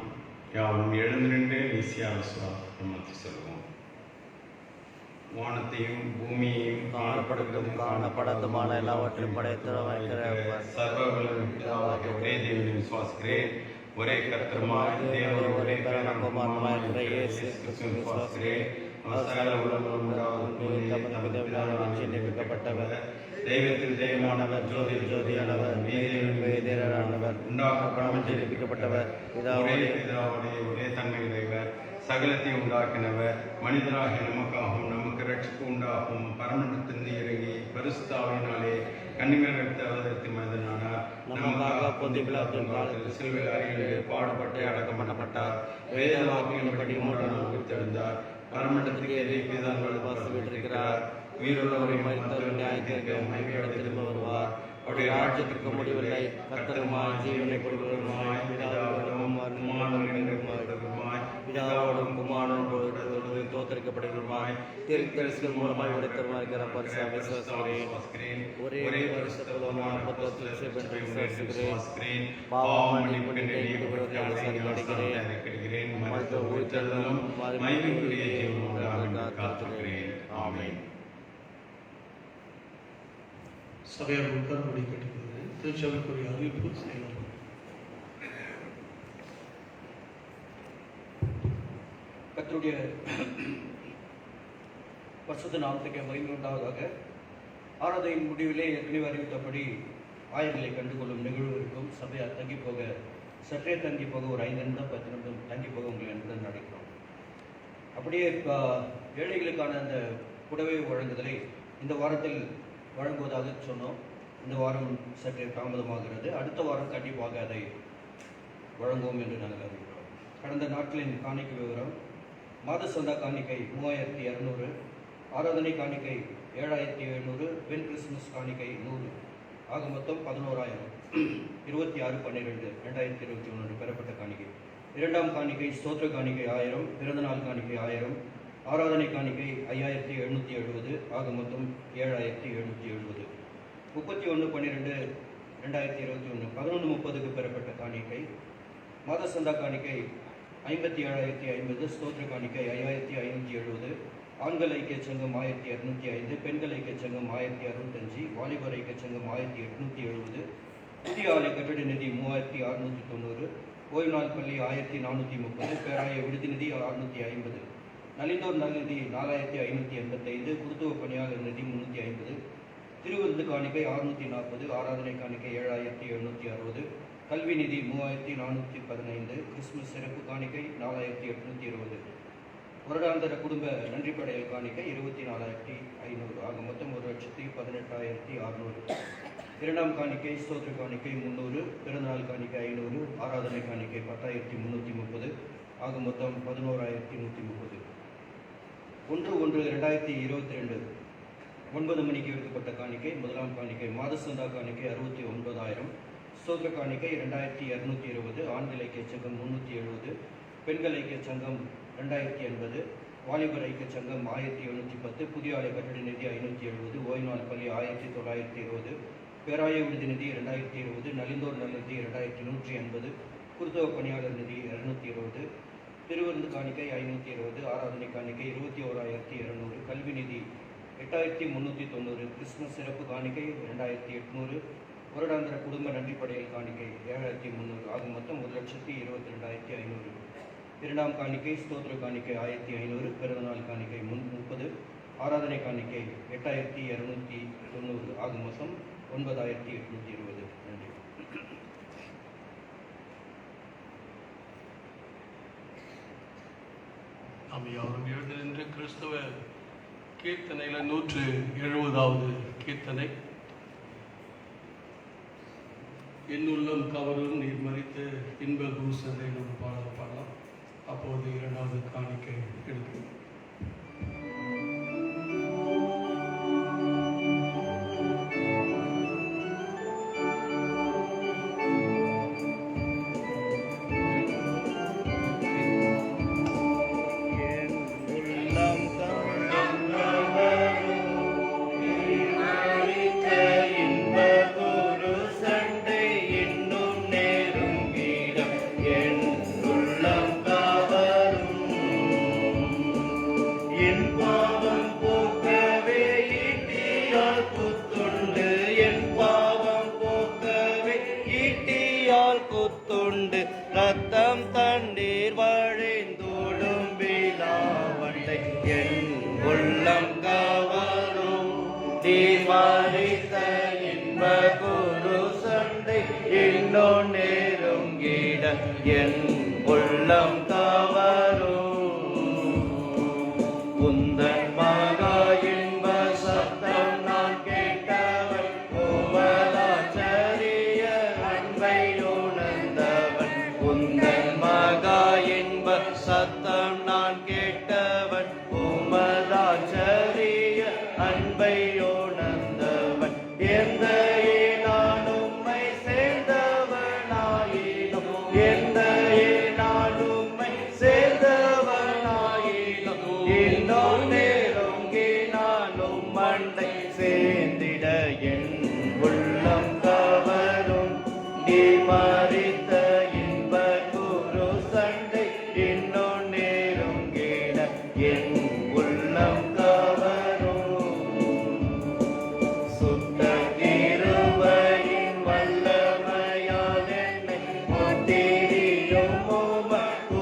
Speaker 7: யாவும் எழுந்து நின்று ஈஸியா விசுவாசத்தை சொல்லுவோம். வானத்தையும் பூமியையும்
Speaker 3: காணப்படத்துமான எல்லாவற்றையும் படைத்து
Speaker 7: சர்வவல்லமையுள்ள ஒரே தேவனை விசுவாசிக்கிறேன். ஒரே கர்த்தருமாய் தேவன் ஒரே பேரன்புமாய் இருக்கிற இயேசு கிறிஸ்துவை விசுவாசிக்கிறேன். அவர் சகல உலகப்பட்டவர், தெய்வத்தில் தெய்வமானவர், ஜோதியில் ஜோதியானவர், வேதியில் வேதியரானவர், உண்டாக்கப்படாமல் ஜெயிக்கப்பட்டவர், பிதாவுடைய ஒரே தன்மையுடையவர், சகலத்தை உண்டாக்கினவர், மனிதராகிய நமக்காகவும் நமக்கு ரட்சிப்பு உண்டாகும், பரமண்டத்திலிருந்து இறங்கி பரிசுத்தாவினாலே கன்னிமரித்த அவதரித்து மனிதனானார். நமக்காக பொந்தி பிலாத்தின் காலத்தில் சிலுவையில் அறையில் பாடுபட்டு அடக்கம் பண்ணப்பட்டார். வேத வாக்கின்படி 3 நாள் உயிர்த்தெழுந்தார். பரமண்டத்துக்கு எதிரே பிதாவால் வாசலிட்டிருக்கிறார். உயிருள்ளவரை மரித்தவர் நியாயத்திற்கு மகிமையோடு திரும்ப வருவார். அவருடைய ராஜ்யத்திற்கு முடிவில்லை. கர்த்தருமாய் ஜீவனை கொடுக்கிறவருமாய் பிதாவோடும் குமாரனோடும் தோத்தரிக்கப்படுகிறவருமாய் தீர்க்கதரிசிகள் மூலமாய் உடைத்தருமாய் பரிசாக விசுவாசிக்கிறேன். ஒரே பரிசுத்தமான விசுவாசிக்கிறேன். பாவம் மன்னிப்புக்கு அடைக்கிறேன். மருத்துவ உயிர்த்தெழுதலும் மகிமைக்குரிய ஜீவனோடு காத்துகிறேன். ஆமென்.
Speaker 1: சபையார் உட்கார்ந்து கேட்டுக்கொள்கிறேன். திருச்சபைக்குரிய அறிவிப்பு செய்யலாம்.
Speaker 6: கர்த்தருடைய பரிசுத்த நாமத்துக்கு மகிமை உண்டாவதாக. ஆராதனையின் முடிவிலே ஏற்கனவே அறிவித்தபடி ஆயர்களை கண்டுகொள்ளும் நிகழ்வுக்கும் சபையார் தங்கி போக சற்றே தங்கி போக ஒரு 5 நிமிடம் 10 நிமிடம் தங்கி போக உங்களை என்று நடக்கிறோம். அப்படியே ஏழைகளுக்கான அந்த புடவை வழங்குதலை இந்த வாரத்தில் வழங்குவதாக சொன்னோம். இந்த வாரம் சற்றே தாமதமாகிறது. அடுத்த வாரம் கண்டிப்பாக அதை வழங்குவோம் என்று நாங்கள் அறிவிக்கிறோம். கடந்த நாட்களின் காணிக்கை விவரம்: மாத சந்தா காணிக்கை 3200, ஆராதனை காணிக்கை 7700, வெண் கிறிஸ்துமஸ் காணிக்கை 100, ஆக மொத்தம் 11000. 26/12/2021 பெறப்பட்ட காணிக்கை. 2ஆம் காணிக்கை ஸ்தோத்திர காணிக்கை 1000, பிறந்தநாள் காணிக்கை 1000, ஆராதனை காணிக்கை 5770, ஆக மொத்தம் 7770. 31/12/2021 11:30க்கு பெறப்பட்ட காணிக்கை. மாத சந்தா காணிக்கை 57,050, ஸ்தோத்திர காணிக்கை 5570, ஆண்கள் ஐக்கிய சங்கம் 1205, பெண்கள் ஐக்கிய சங்கம் 1065, வாலிபர் ஐக்கிய சங்கம் 1870, புதிய ஆலை கட்டட நிதி 3690, ஓய்வு நாள் பள்ளி 1430, பேராய விடுதி நிதி 650, நலிந்தோர் நல் நிதி 4585, குருத்துவ பணியாளர் நிதி 350, திருவிருந்து காணிக்கை 640, ஆராதனை காணிக்கை 7760, கல்வி நிதி 3415, கிறிஸ்துமஸ் சிறப்பு காணிக்கை 4820, வருடாந்திர குடும்ப நன்றி படையல் காணிக்கை 24,500, ஆக மொத்தம் 1,18,600. 2ஆம் காணிக்கை ஸ்தோத்திர காணிக்கை 300, பிறந்தநாள் காணிக்கை 500, ஆராதனை காணிக்கை 10,330, ஆக மொத்தம் 11,130. 1/1/2022 9 மணிக்கு எடுக்கப்பட்ட காணிக்கை. 1ஆம் காணிக்கை மாத சந்தா காணிக்கை 69,000, ஸ்தோத்திர காணிக்கை 2220, ஆண்கள் ஐக்கிய சங்கம் 370, பெண்கள் ஐக்கிய சங்கம் 2080, வாலிபர் ஐக்கிய சங்கம் 1710, புதிய ஆலை கட்டட நிதி 570, ஓய்வு நாள் பள்ளி 1920, பேராய விடுதி நிதி 2020, நலிந்தோர் நல் நிதி 2180, குருத்துவ பணியாளர் நிதி 220, திருவிருந்து காணிக்கை 520, ஆராதனை காணிக்கை 21,200, கல்வி நிதி 8,390, கிறிஸ்துமஸ் சிறப்பு காணிக்கை 2,800, வருடாந்திர குடும்ப நன்றிப்படையல் காணிக்கை 7,300, ஆகும் மொத்தம் 1,22,500. இரண்டாம் காணிக்கை ஸ்தோத்திர காணிக்கை 1,500, பிறந்தநாள் காணிக்கை 30, ஆராதனை காணிக்கை 8,290, ஆகும் மொத்தம் 9,820. நன்றி.
Speaker 1: நாம் யாரும் எழுந்து நின்று கிறிஸ்தவ கீர்த்தனையில் 170வது கீர்த்தனை. என் உள்ளம் கவரும் நீர் மறித்த இன்ப குருசனை நம்ம பாடலாம். அப்போது இரண்டாவது காணிக்கை எடுக்கும்.
Speaker 3: குத்துண்டு ரத்தம் தண்ணீர் வழிந்தோடும் விழாவண்டை என் உள்ளம் கவரும் தீர்மானித்த இன்ப குரு சண்டை இன்னும் நெருங்கிட என் உள்ளம் கவரும் உந்தன் மகா இன்ப சத்தம் நான் கேட்டவன் உமதாச்சரிய அன்பை உணர்ந்தவன் உந்தன் மகா இன்ப சத்தம் நான் கேட்டவன் உமதாச்சரிய அன்பை உணர்ந்தவன் எந்த நான் உம்மை சேர்ந்தவனாயினும் எந்த நான் உம்மை சேர்ந்தவனாயினும் இன்னும் நெருங்கி நானும் மண்டை சேர்ந்திட என் உள்ளம் கவரும் நீ மறித்த இன்ப குரு சண்டை இன்னும் நெருங்கிட என் உள்ளம் கவரும் சுத்த கிருபையின் வல்லமையால் என்னை முத்திரியும் உம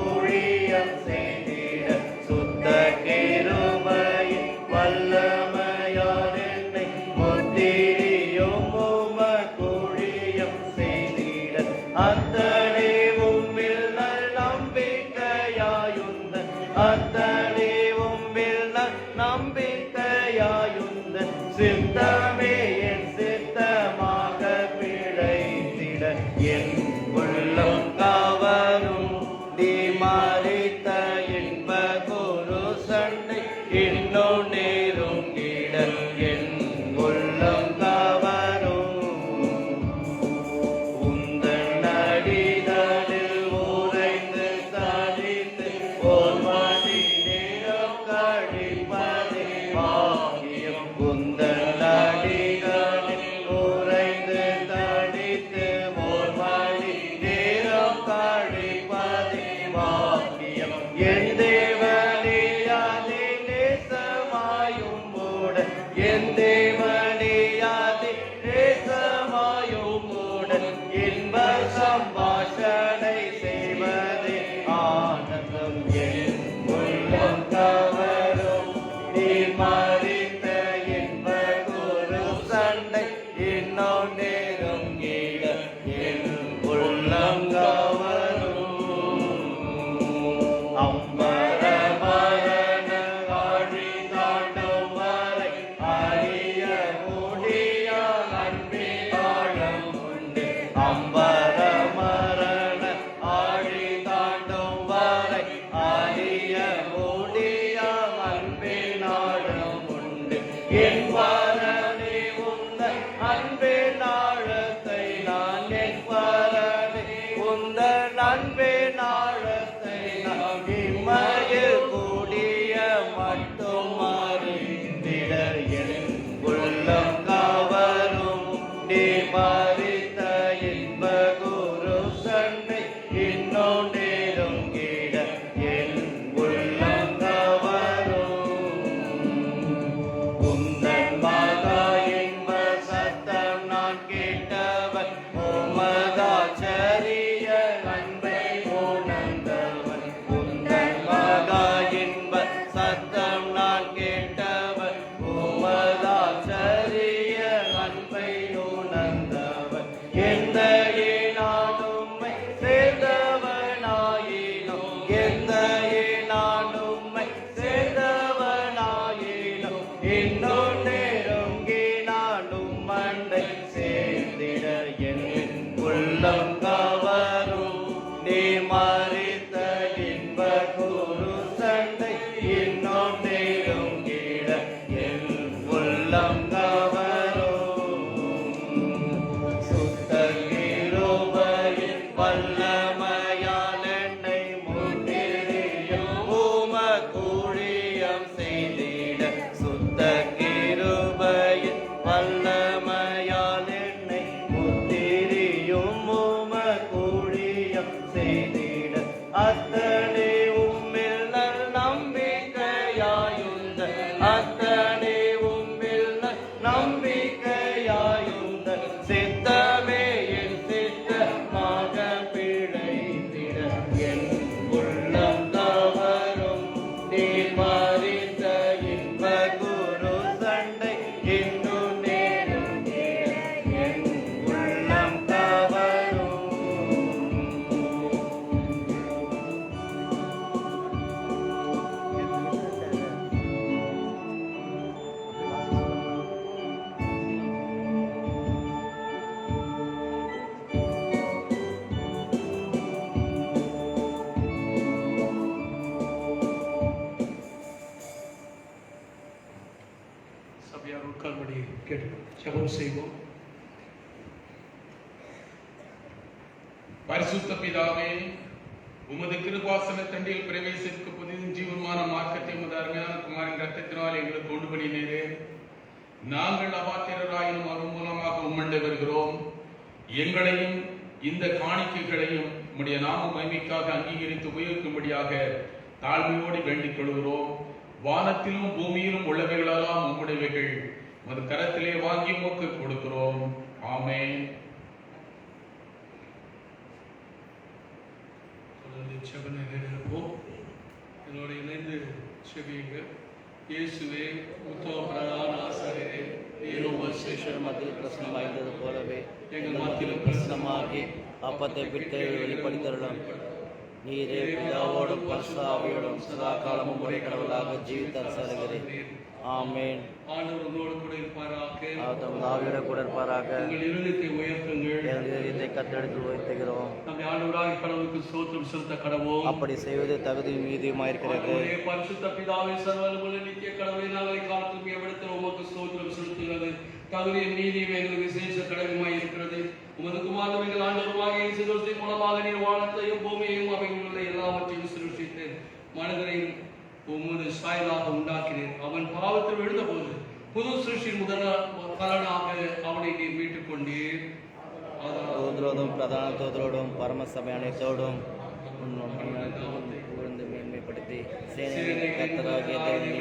Speaker 3: ஊழியம் செய்திட சுத்த கிருபையின் வல்லமையால் என்னை முத்திரியும் உம ஊழியம் செய்திட அத்தனை உம்மில் நல் நம்பிக்கையாயுந்தன் அத்தனை உம்மில் நல் நம்பிக்கையாயுந்தன் சித்தமே என் சித்தமாக பிழைத்திட என் உள்ளம் கவரும் நீ மறித்த இன்ப குரு சண்டை இன்னும் நெருங்கிட என் உள்ளம் கவரும் உந்தன் அடிதலில் உறைந்து தடித்து ஓர் மணி நேரம் கழிப்பதே பாக்கியம் உந்தன் அடிகளில் உறைந்து தடித்து ஓர் மணி நேரம் கழிப்பதே பாக்கியம் என் தேவனியாதி நேசமாயும் மூடன் என் தேவனியாதி நேசமாயும் மூடன் இன்ப சம்பாஷணை செய்வதே ஆனந்தம் என் உள்ளம் கவரும் நீ மறித்த இன்ப குரு சண்டை இன்னும் நெருங்கிட என் உள்ளம் கவரும் அம்பரமரண ஆழி தாண்டும் வரை அறிய முடிய அன்பின் ஆழம் உண்டு அம்பரமரண ஆழி தாண்டும் வரை அறிய முடிய அன்பின் ஆழம் உண்டு என் வரனே உந்தன் அன்பின் ஆழத்தை நான் என் வரனே உந்தன் அன்பின் ஆழத்தை நான் இம்மையில் கூடிய மட்டும் அறிந்திட என் உள்ளம் கவரும் நீ மறித்த இன்ப குரு சண்டை இன்னும் நெருங்கிட நான் கேட்டவன் உமதாச்சரிய அன்பை உணர்ந்தவன் உந்தன் மகா இன்ப சத்தம் நான் கேட்டவன் உமதாச்சரிய அன்பை உணர்ந்தவன் எந்த நான் உம்மை சேர்ந்தவனாயினும் எந்த நான் உம்மை சேர்ந்தவனாயினும் இன்னும் நெருங்கி நானும் மண்டை சேர்ந்திட என் உள்ளம் கவரும் நீ மறித்த இன்ப குரு சண்டை இன்னும் நெருங்கிட என் உள்ளம் கவரும் சுத்த கிருபையின் வல்லமையால் என்னை முன்னிலையும் ஊழியம் செய்திட சுத்த கிருபையின் வல்லமையால் என்னை முத்திரியும் ஊழியம் செய்திட அத்தனை உம்மில் நல் நம்பிக்கையாயுந்த அத்தனை உம்மில் நல் நம்பிக்கையாயுந்த சித்தமே என் சித்தமாக பிழைத்திட என் உள்ளம் கவரும் நீ மறித்த இன்ப குரு சண்டை இன்னும் நேருங்கிட என் உள்ளம் கவரும்
Speaker 1: சபையார் உட்கார்படி கேட்டு ஜெபம் செய்வோம்.
Speaker 2: பரிசுத்த பிதாவே, உமது கிருபாசன தண்டில் பிரவேசிக்க புதிய ஜீவமான மார்க்கத்தை உமது அருமையான குமாரின் ரத்தத்தினால் எங்களுக்கு கொண்டு பண்ணினீரே. நாங்கள் அபாத்திரராயினும் அதன் மூலமாக உம்மண்டை வருகிறோம். எங்களையும் இந்த காணிக்கைகளையும் உம்முடைய நாம மகிமைக்காக அங்கீகரித்து உபயோகிக்கும்படியாக தாழ்மையோடு வேண்டிக் கொள்கிறோம். வானத்திலும் பூமியிலும் உள்ளவைகளெல்லாம் உம்முடையவைகள் உமது கரத்திலே வாங்கி உமக்கு கொடுக்கிறோம். ஆமென்.
Speaker 1: தொடர்ந்து ஜெப நிலையில் இருப்போம். என்னோட இணைந்து செபியுங்க. இயேசுவே, உத்தம பிரதான ஆசாரியரே, நீரும்
Speaker 3: சிஷ்யர் மத்தியில் பிரசனமாயிருந்தது போலவே
Speaker 1: எங்கள் மத்தியிலும்
Speaker 3: பிரசனமாகி அப்பத்தை பிட்டு வெளிப்படுத்தருளும். நீரே பிதாவோடும் பரிசுத்த ஆவியோடும் சதா காலமும் ஒரே கடவுளாக ஜீவித்த அரசருகிறேன். ஆமென்.
Speaker 1: ஆண்டவர் உங்களோடு கூட இருப்பாராக.
Speaker 3: அவர் தமது ஆவியோட கூட இருப்பாராக.
Speaker 1: உங்கள் இருதயத்தை உயர்த்துங்கள்.
Speaker 3: எனது இதயத்தை கத்தெடுத்து உயர்த்துகிறோம்.
Speaker 1: நம்முடைய ஆண்டவராகிய கடவுளுக்கு ஸ்தோத்திரம் செலுத்த கடவோம்.
Speaker 3: அப்படி செய்வது தகுதியும் நீதியுமாயிருக்கிறது.
Speaker 1: ஆண்டவரே, பரிசுத்த பிதாவே, சர்வவல்லமையுள்ள நித்திய கடவுளே, நாங்கள் காலத்தும் எவ்விடத்தில் உமக்கு ஸ்தோத்திரம் செலுத்துகிறது. தகுதியும் நீதியும் எங்களுக்கு விசேஷ கடமையாய் இருக்கிறது. உமது குமாரனும் எங்கள் ஆண்டவருமாகிய இயேசு கிறிஸ்துவின் மூலமாக நீர் வானத்தையும் பூமியையும் அவையில் உள்ள எல்லாவற்றையும் சிருஷ்டித்து மனிதரையும் உமது சாயலாக உண்டாக்கினேன். அவன் பாவத்தில் விழுந்தபோது புது சிருஷ்டியின் பலனாக அவனை நீர் மீட்டுக் கொண்டீர்.
Speaker 3: தூதரோடும் பிரதான தூதரோடும் பரம சபை அனைத்தோடும் புகழ்ந்து மேன்மைப்படுத்தி சேனைகளின் கர்த்தராகிய தேவனை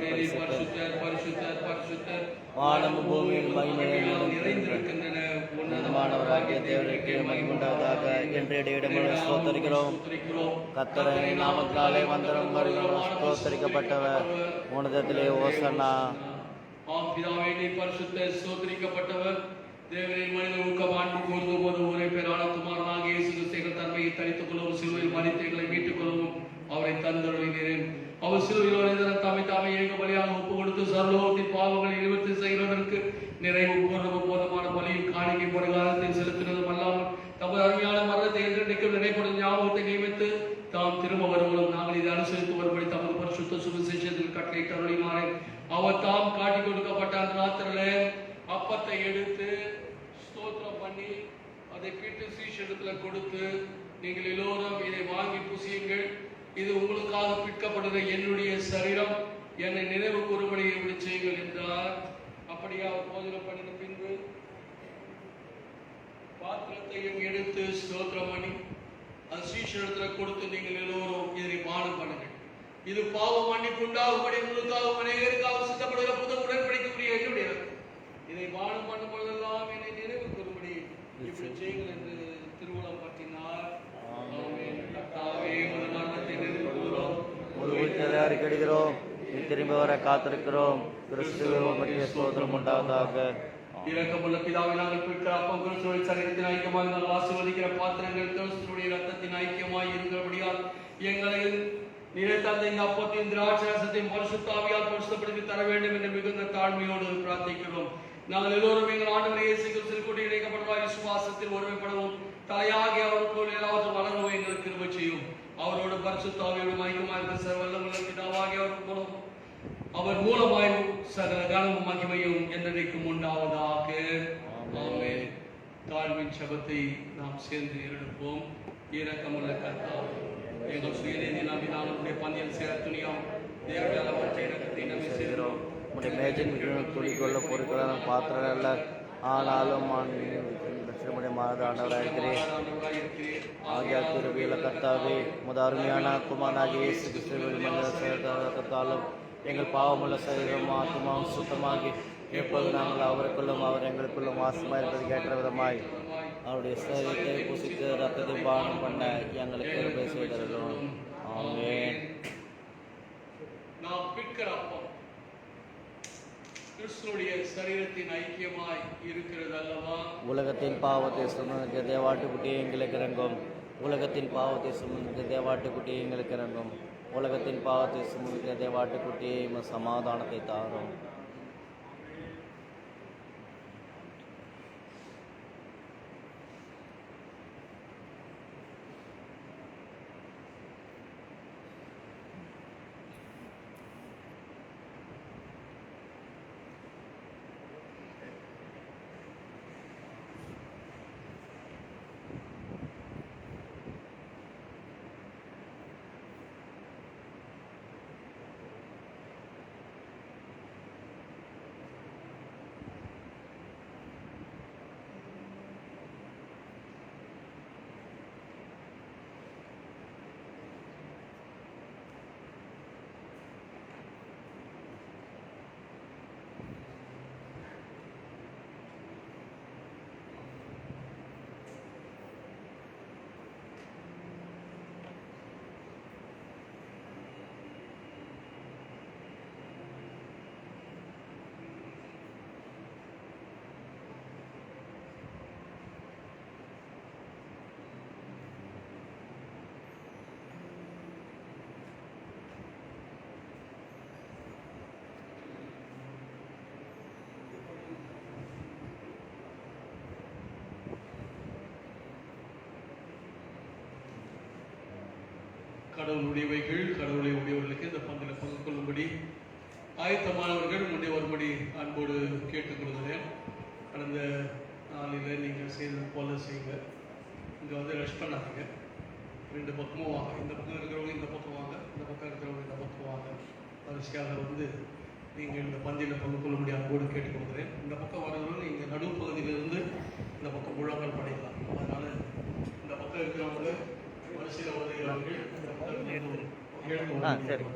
Speaker 3: பரிசுத்தர்
Speaker 1: பரிசுத்தர் பரிசுத்தர்
Speaker 3: வானமும் பூமியில் மகிமை
Speaker 1: நிறைந்திருக்கின்றன.
Speaker 3: உன்னதமானவராகிய தேவனுக்கு மகிமுண்டாவதாக என்று இடையிடமுள்ள ஸ்தோத்தரிக்கிறோம். கர்த்தரின் நாமத்தினாலே வந்தரும் வருகிறோம். ஸ்தோத்தரிக்கப்பட்டவர் உன்னதத்திலே ஓசன்னா.
Speaker 1: ஆம் பிதாவே, நீர் பரிசுத்தர், ஸ்தோத்திரிக்கப்பட்டவர். தேவனின் மனித ஊக்கம் அன்பு கூர்ந்த போது ஒரே பேரான குமாரனாக இயேசு கிறிஸ்துவின் தன்மையை தரித்துக் கொள்ளவும் சிலுவையில் மரித்தவர்களை மீட்டுக் கொள்ளவும் அவரை தந்தருளினேன். அவர் சிலுவையில் தாமே ஏக பலியாக ஒப்பு கொடுத்து சர்வலோகத்தின் பாவங்களை நிவர்த்தி செய்வதற்கு நிறைவு பூர்ண போதமான பலியும் காணிக்கை பரிகாரத்தை செலுத்தினதும் அல்லாமல் தமது அருமையான மரணத்தை என்றென்றைக்கும் நினைப்படும் ஞாபகத்தை நியமித்து தாம் திரும்ப வருவதும் நாங்கள் இதை அனுசரித்து வரும்படி தமது பரிசுத்த சுவிசேஷத்தில் கட்டளையிட்டு அருளினாரே. அவர் தாம் காட்டி கொடுக்கப்பட்ட அந்த ராத்திரிலே அப்பத்தை எடுத்து ஸ்தோத்திரம் பண்ணி அதை பிட்டு சீஷரிடத்துல கொடுத்து, நீங்கள் எல்லோரும் இதை வாங்கி புசியுங்கள், இது உங்களுக்காக பிற்கப்படுகிற என்னுடைய சரீரம், என்னை நினைவு கூறும்படி இப்படி செய்யுங்கள் என்றார். அப்படியே அவர் போஜனம் பண்ணின பின்பு பாத்திரத்தையும் எடுத்து ஸ்தோத்திரம் பண்ணி அது சீஷரிடத்துல கொடுத்து, நீங்கள் எல்லோரும் இதனை பானம் பண்ணுங்கள், இது பாவ மன்னிப்பு உண்டாகும்படி உங்களுக்காகவும் அநேகருக்காக சித்தப்படுகிற புது உடன்படிக்கைக்குரிய என்னுடைய இதை பானம் பண்ணும் பொழுதெல்லாம் என்னை நினைவு கூறும்படி
Speaker 3: அறிக்கையிடுகிறோம். நீ திரும்பி வர காத்திருக்கிறோம். கிறிஸ்துவே உமக்கு ஸ்தோத்திரம் உண்டாவதாக.
Speaker 1: இரக்கமுள்ள பிதாவே, நாங்கள் பெற்ற அப்பம் கிறிஸ்துவின் சரீரத்தின் ஐக்கியமாய் நாங்கள் ஆசீர்வதிக்கிற பாத்திரங்கள் கிறிஸ்துவின் ரத்தத்தின் ஐக்கியமாய் இருக்கிறபடியால் எங்களை நீரை தந்த இந்த அப்பத்தின் திராட்சரசத்தையும் பரிசுத்த ஆவியால் பரிசுத்தப்படுத்தி தர வேண்டும் என்று மிகுந்த தாழ்மையோடு பிரார்த்திக்கிறோம். நாங்கள் எல்லோரும் எங்கள் ஆண்டவர் இயேசு கிறிஸ்துவின் கூட்டி இணைக்கப்பட்டவராய் விசுவாசத்தில் ஒருமைப்படவும் தலையாகி அவருக்குள் எல்லாவற்றும் வளரவும் எங்களுக்கு கிருபை செய்யும். அவரோடு பரிசுத்த ஆவியோடு ஐக்கியமாய் இருக்கிற சர்வவல்லமையுள்ள பிதாவாகிய அவர் மூலம் அவர் மூலமாயும் சகல கனமும் மகிமையும் என்றைக்கும் உண்டாவதாக. ஆமென். தாழ்வின் சபத்தை நாம் சேர்ந்து எடுப்போம். இரக்கமுள்ள கர்த்தாவே, எங்கள் சுயநீதி நம்பினால் நம்முடைய பந்தியில் சேர துணியாம் தேவனுடைய அளவற்ற இரக்கத்தை நம்பி சேர்கிறோம்.
Speaker 3: உடைய மேஜின் துணிக்குள்ள பொருட்களான பாத்திரம் அல்ல, ஆனாலும் நம்முடைய மாத ஆண்டவராயிருக்கிறேன். ஆகிய கிருபையுள்ள கர்த்தாவே, உமது அருமையான குமாரனாகிய இயேசு கிறிஸ்துவின் எங்கள் பாவமுள்ள சரீரம் ஆத்மாவும் சுத்தமாகி எப்போது நாங்கள் அவருக்குள்ளும் அவர் எங்களுக்குள்ளும் வாசமாக இருப்பதற்கு ஏற்ற விதமாய் அவருடைய சரீரத்தை புசித்து ரத்தத்தை பானம் பண்ண எங்களுக்கு கிருபை செய்தருளும். ஆமென்.
Speaker 1: நாம் பிற்கிற அப்பம் கிறிஸ்துவுடைய சரீரத்தின் ஐக்கியமாய் இருக்கிறது அல்லவா?
Speaker 3: உலகத்தின் பாவத்தை சுமந்து தேவாட்டுக்குட்டியை எங்களுக்கு இறங்கும். உலகத்தின் பாவத்தை சுமந்து தேவாட்டுக்குட்டியை எங்களுக்கு இறங்கும். உலகத்தின் பாவத்தை சுமந்து தேவாட்டுக்குட்டியை சமாதானத்தை தாரும்.
Speaker 1: கடவுளுடையவைகள் கடவுளை உடையவர்களுக்கு இந்த பங்கில் பங்கு கொள்ளும்படி ஆயத்தமானவர்கள் முன்னே வரும்படி அன்போடு கேட்டுக்கொள்கிறேன். கடந்த நாளில் நீங்கள் செய்தது போல செய்யுங்க. இங்கே வந்து ரஷ் பண்ணாதீங்க. ரெண்டு பக்கமும் வாங்க. இந்த பக்கம் இருக்கிறவங்க இந்த பக்கம் வாங்க, இந்த பக்கம் இருக்கிறவங்க இந்த பக்கம் வாங்க. வரிசையாக வந்து நீங்கள் இந்த பந்தியில் பங்கு கொள்ளும்படி அன்போடு கேட்டுக்கொள்கிறேன். இந்த பக்கம் வரவர்கள் நீங்கள் நடுப்பகுதியிலிருந்து இந்த பக்கம் முழங்கால் படைக்கலாம். அதனால் இந்த பக்கம் இருக்கிறவங்க வரிசையில் வருகிறவர்கள் இந்த பக்கம்
Speaker 3: சரி.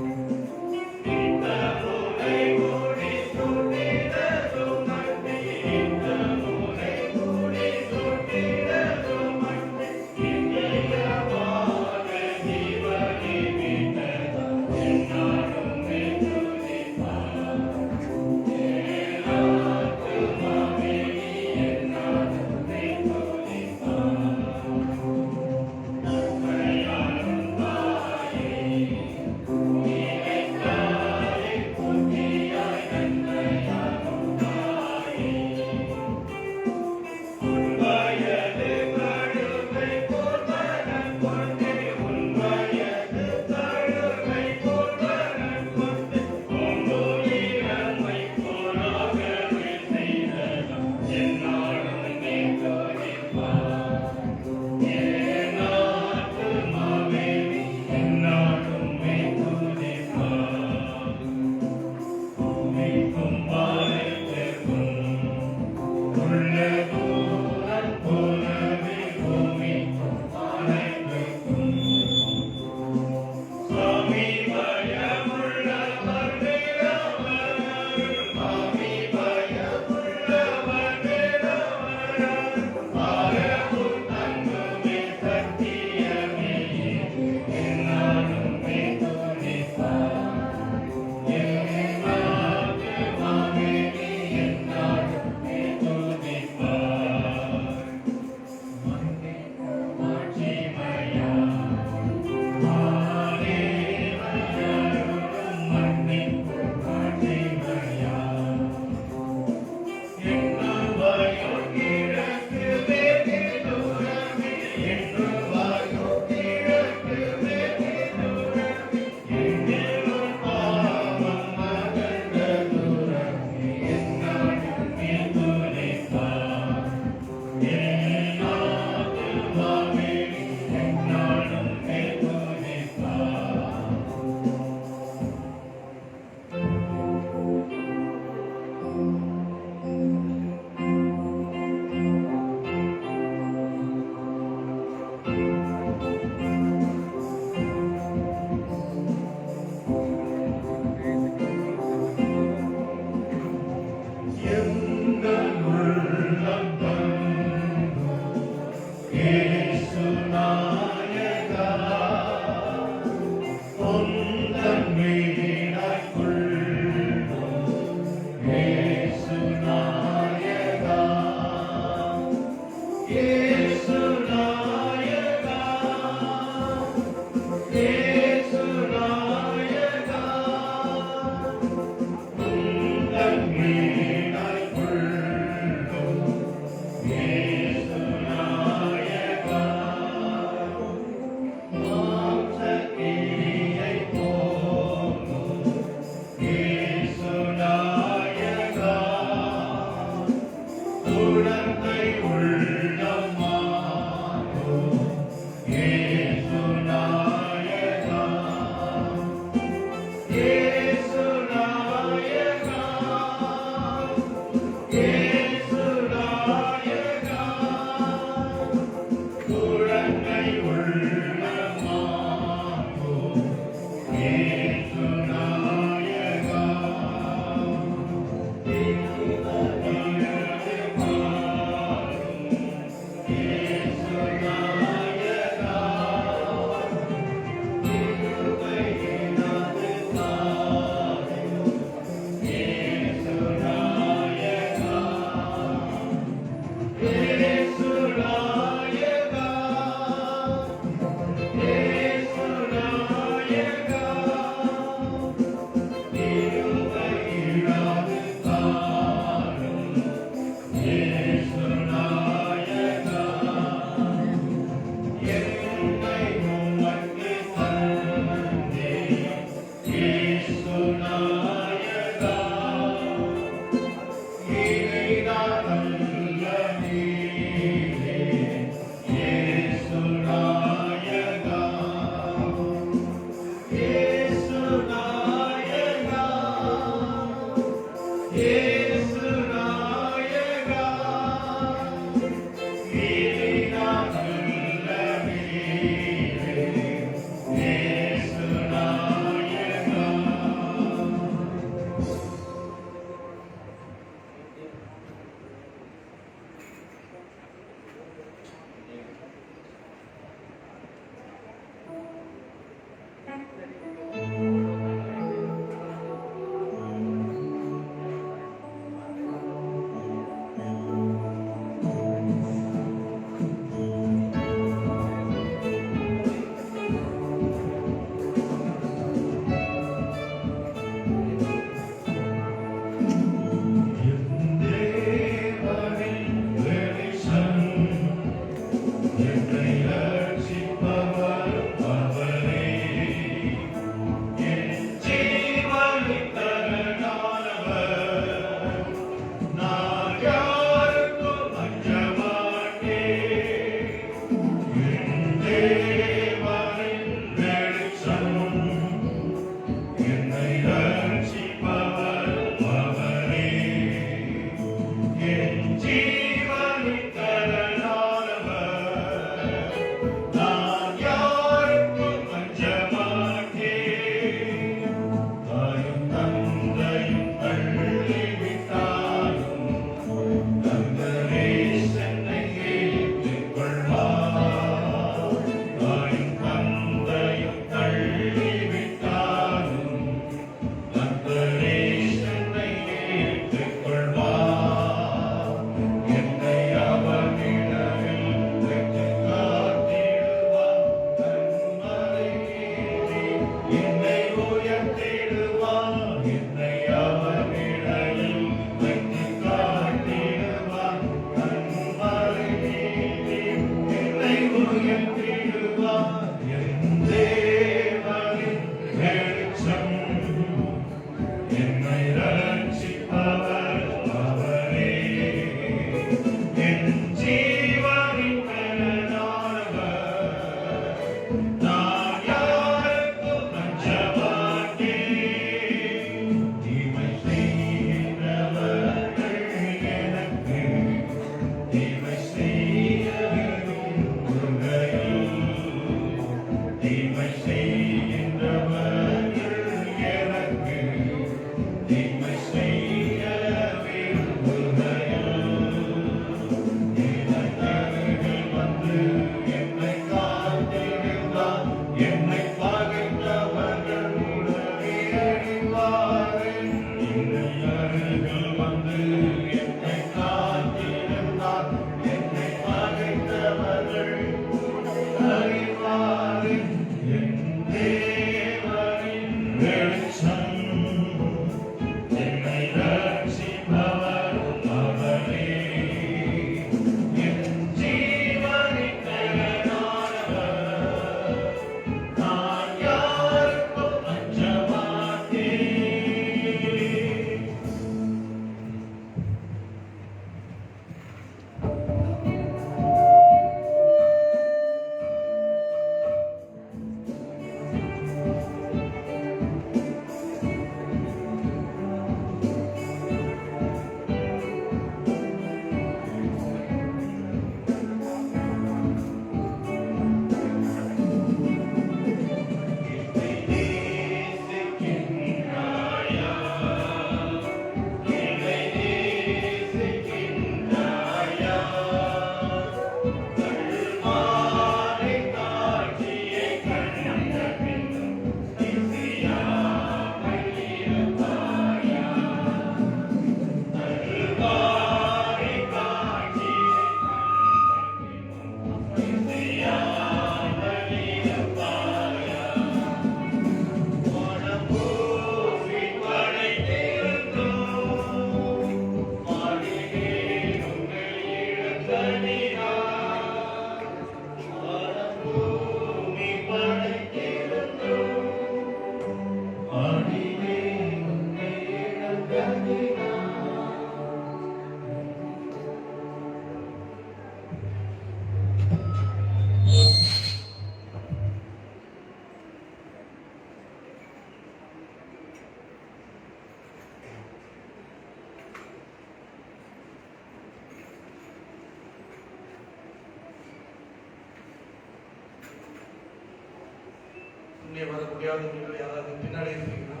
Speaker 1: முன்னே வர முடியாதவர்கள் யாராவது பின்னாடி இருந்தீங்கன்னா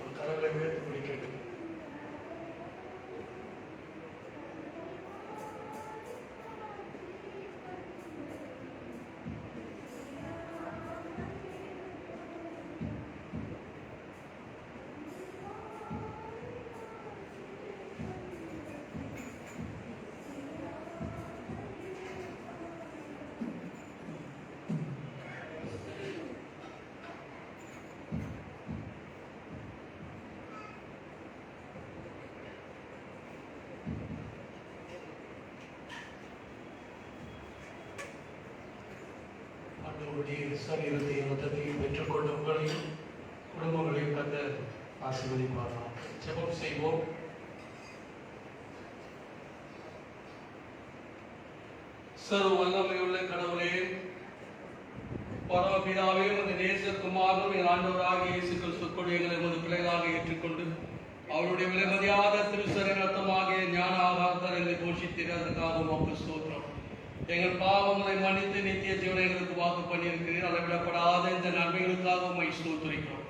Speaker 1: ஒரு கரங்களை உயர்த்தி பிடிக்க. ஆண்டவருடைய சரீரத்தையும் மொத்தத்தையும் பெற்றுக்கொண்ட உங்களையும் குடும்பங்களையும் கத்த ஆசீர்வதிப்பாராம். ஜெபம் செய்வோம். சர்வ வல்லமையுள்ள கடவுளே, பரமபிதாவே, உமது நேசகுமாரனும் என் ஆண்டவராகிய இயேசு கிறிஸ்துவோடு எங்களை உமது பிள்ளைகளாக ஏற்றுக்கொண்டு அவருடைய விலைமதியாத திருச்சரை ரத்தமாகிய ஞான ஆகாரத்தால் எங்களை போஷித்தீர். அதற்காக உமக்கு ஸ்தோத்திரம். எங்கள் பாவங்களை மன்னித்து நித்திய ஜீவனை எங்களுக்கு வாக்கு பண்ணியிருக்கிறீர். அளவிடப்படாத இந்த நன்மைகளுக்காக உம்மை ஸ்தோத்திரிக்கிறோம்.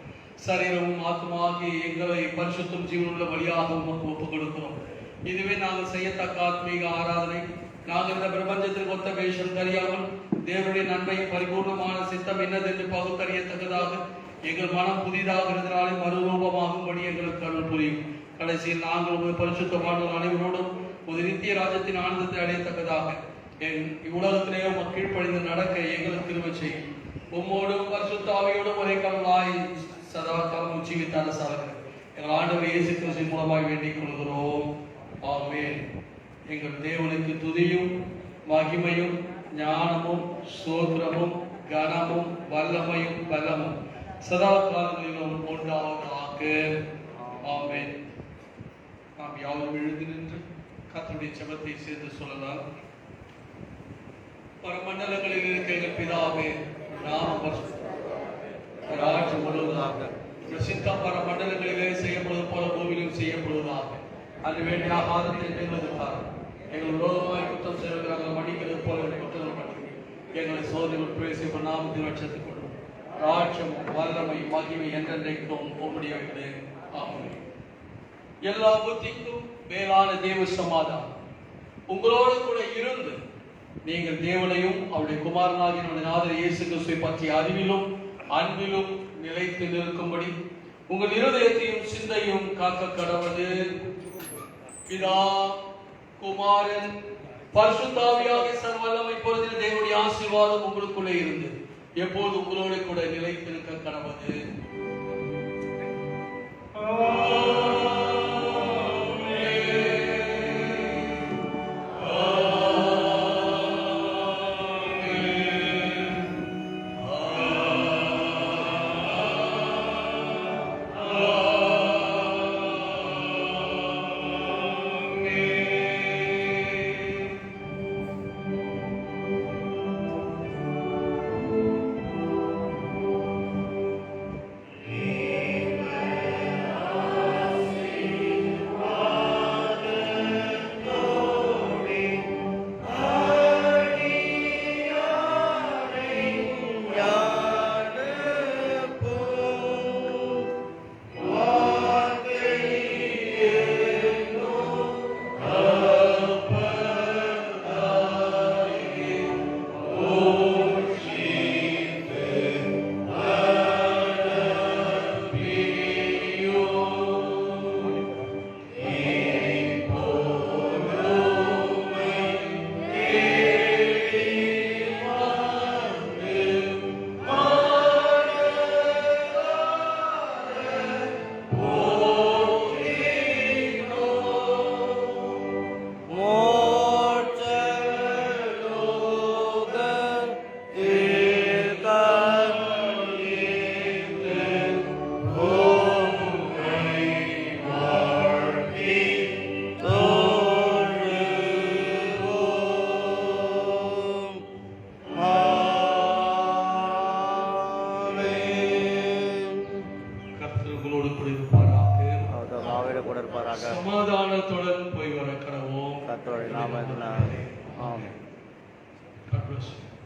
Speaker 1: சரீரமும் ஆத்மாகிய எங்களை பரிசுத்தம் ஜீவனுள்ள வழியாக உமக்கு ஒப்புக் கொடுக்கிறோம். இதுவே நாங்கள் செய்யத்தக்க ஆத்மீக ஆராதனை. நாங்கள் இந்த பிரபஞ்சத்திற்கு ஒத்த வேஷம் தெரியாமல் தேவனுடைய நன்மையும் பரிபூர்ணமான சித்தம் என்னதென்று பகுத்தறியத்தக்கதாக எங்கள் மனம் புதிதாகிறதுனாலே மறுரூபமாகும்படி எங்களுக்கு அருள் புரியும். கடைசியில் நாங்கள் உங்கள் பரிசுத்தமானவர்கள் அனைவரோடும் ஒரு நித்திய ராஜ்யத்தின் ஆனந்தத்தை அடையத்தக்கதாக இவ்வுலகத்திலேயே கீழ்ப்படிந்து நடக்க எங்களுக்கு திரும்ப செய்யும். உம்மோடும் பரிசுத்த ஆவியோடும் ஒரே கடவுளாய் சதா காலம் ஜீவித்த அரசாளர்கள் எங்கள் ஆண்டவர் இயேசு கிறிஸ்துவின் மூலமாய் வேண்டிக் கொள்கிறோம். ஆமென். எங்கள் தேவனுக்கு துதியும் மகிமையும் ஞானமும் சோத்திரமும் கனமும் வல்லமையும் பலமும் சதா காலங்களிலும் உண்டாவதாக. ஆமென். நாம் யாரும் எழுந்து நின்று கர்த்தருடைய ஜெபத்தை சேர்ந்து சொல்லலாம். பரமண்டலங்களில் இருக்க எங்கள் பிதாவே, நாமம் ராஜ்யம் வருவதாக. சித்தம் பரமண்டலங்களிலே செய்யப்படுவது போல பூமியிலும் செய்யப்படுவதாக. அது வேண்டிய ஆகாரத்தை எங்களுக்காக எங்கள் விரோதமாய் குற்றம் செய்கிறார்கள் மன்னிக்கிறது போல குற்றம் பண்ணி எங்களை சோதனை பேசி நாமத்தில் ரட்சத்துக் கொள்ளும். ராஜ்யம் வல்லமை மகிமை என்றென்றைக்கும் உம்முடையது. ஆமென். எல்லா புத்திக்கும் மேலான தேவ சமாதானம் உங்களோடு கூட இருந்து நீங்கள் தேவனையும் அவருடைய குமாரனாகிய நம்முடைய நாதர் இயேசு கிறிஸ்துவை பற்றிய அறிவிலும் அன்பிலும் நிலைத்து நிற்கும்படி உங்கள் இருதயத்தையும் சிந்தையும் காக்க கடவுது. பிதா, குமாரன், பரிசுத்த ஆவியாகிய சர்வ வல்லமை பொருந்தின தேவனுடைய ஆசீர்வாதம் உங்களுக்குள்ளே இருந்து எப்போது உங்களோடு கூட நிலைத்திருக்க கடவுது. சமாதானத்துடன் போய் வர கடவோம்.
Speaker 3: கர்த்தருடைய நாமத்தில் ஆமென்.
Speaker 1: God bless you.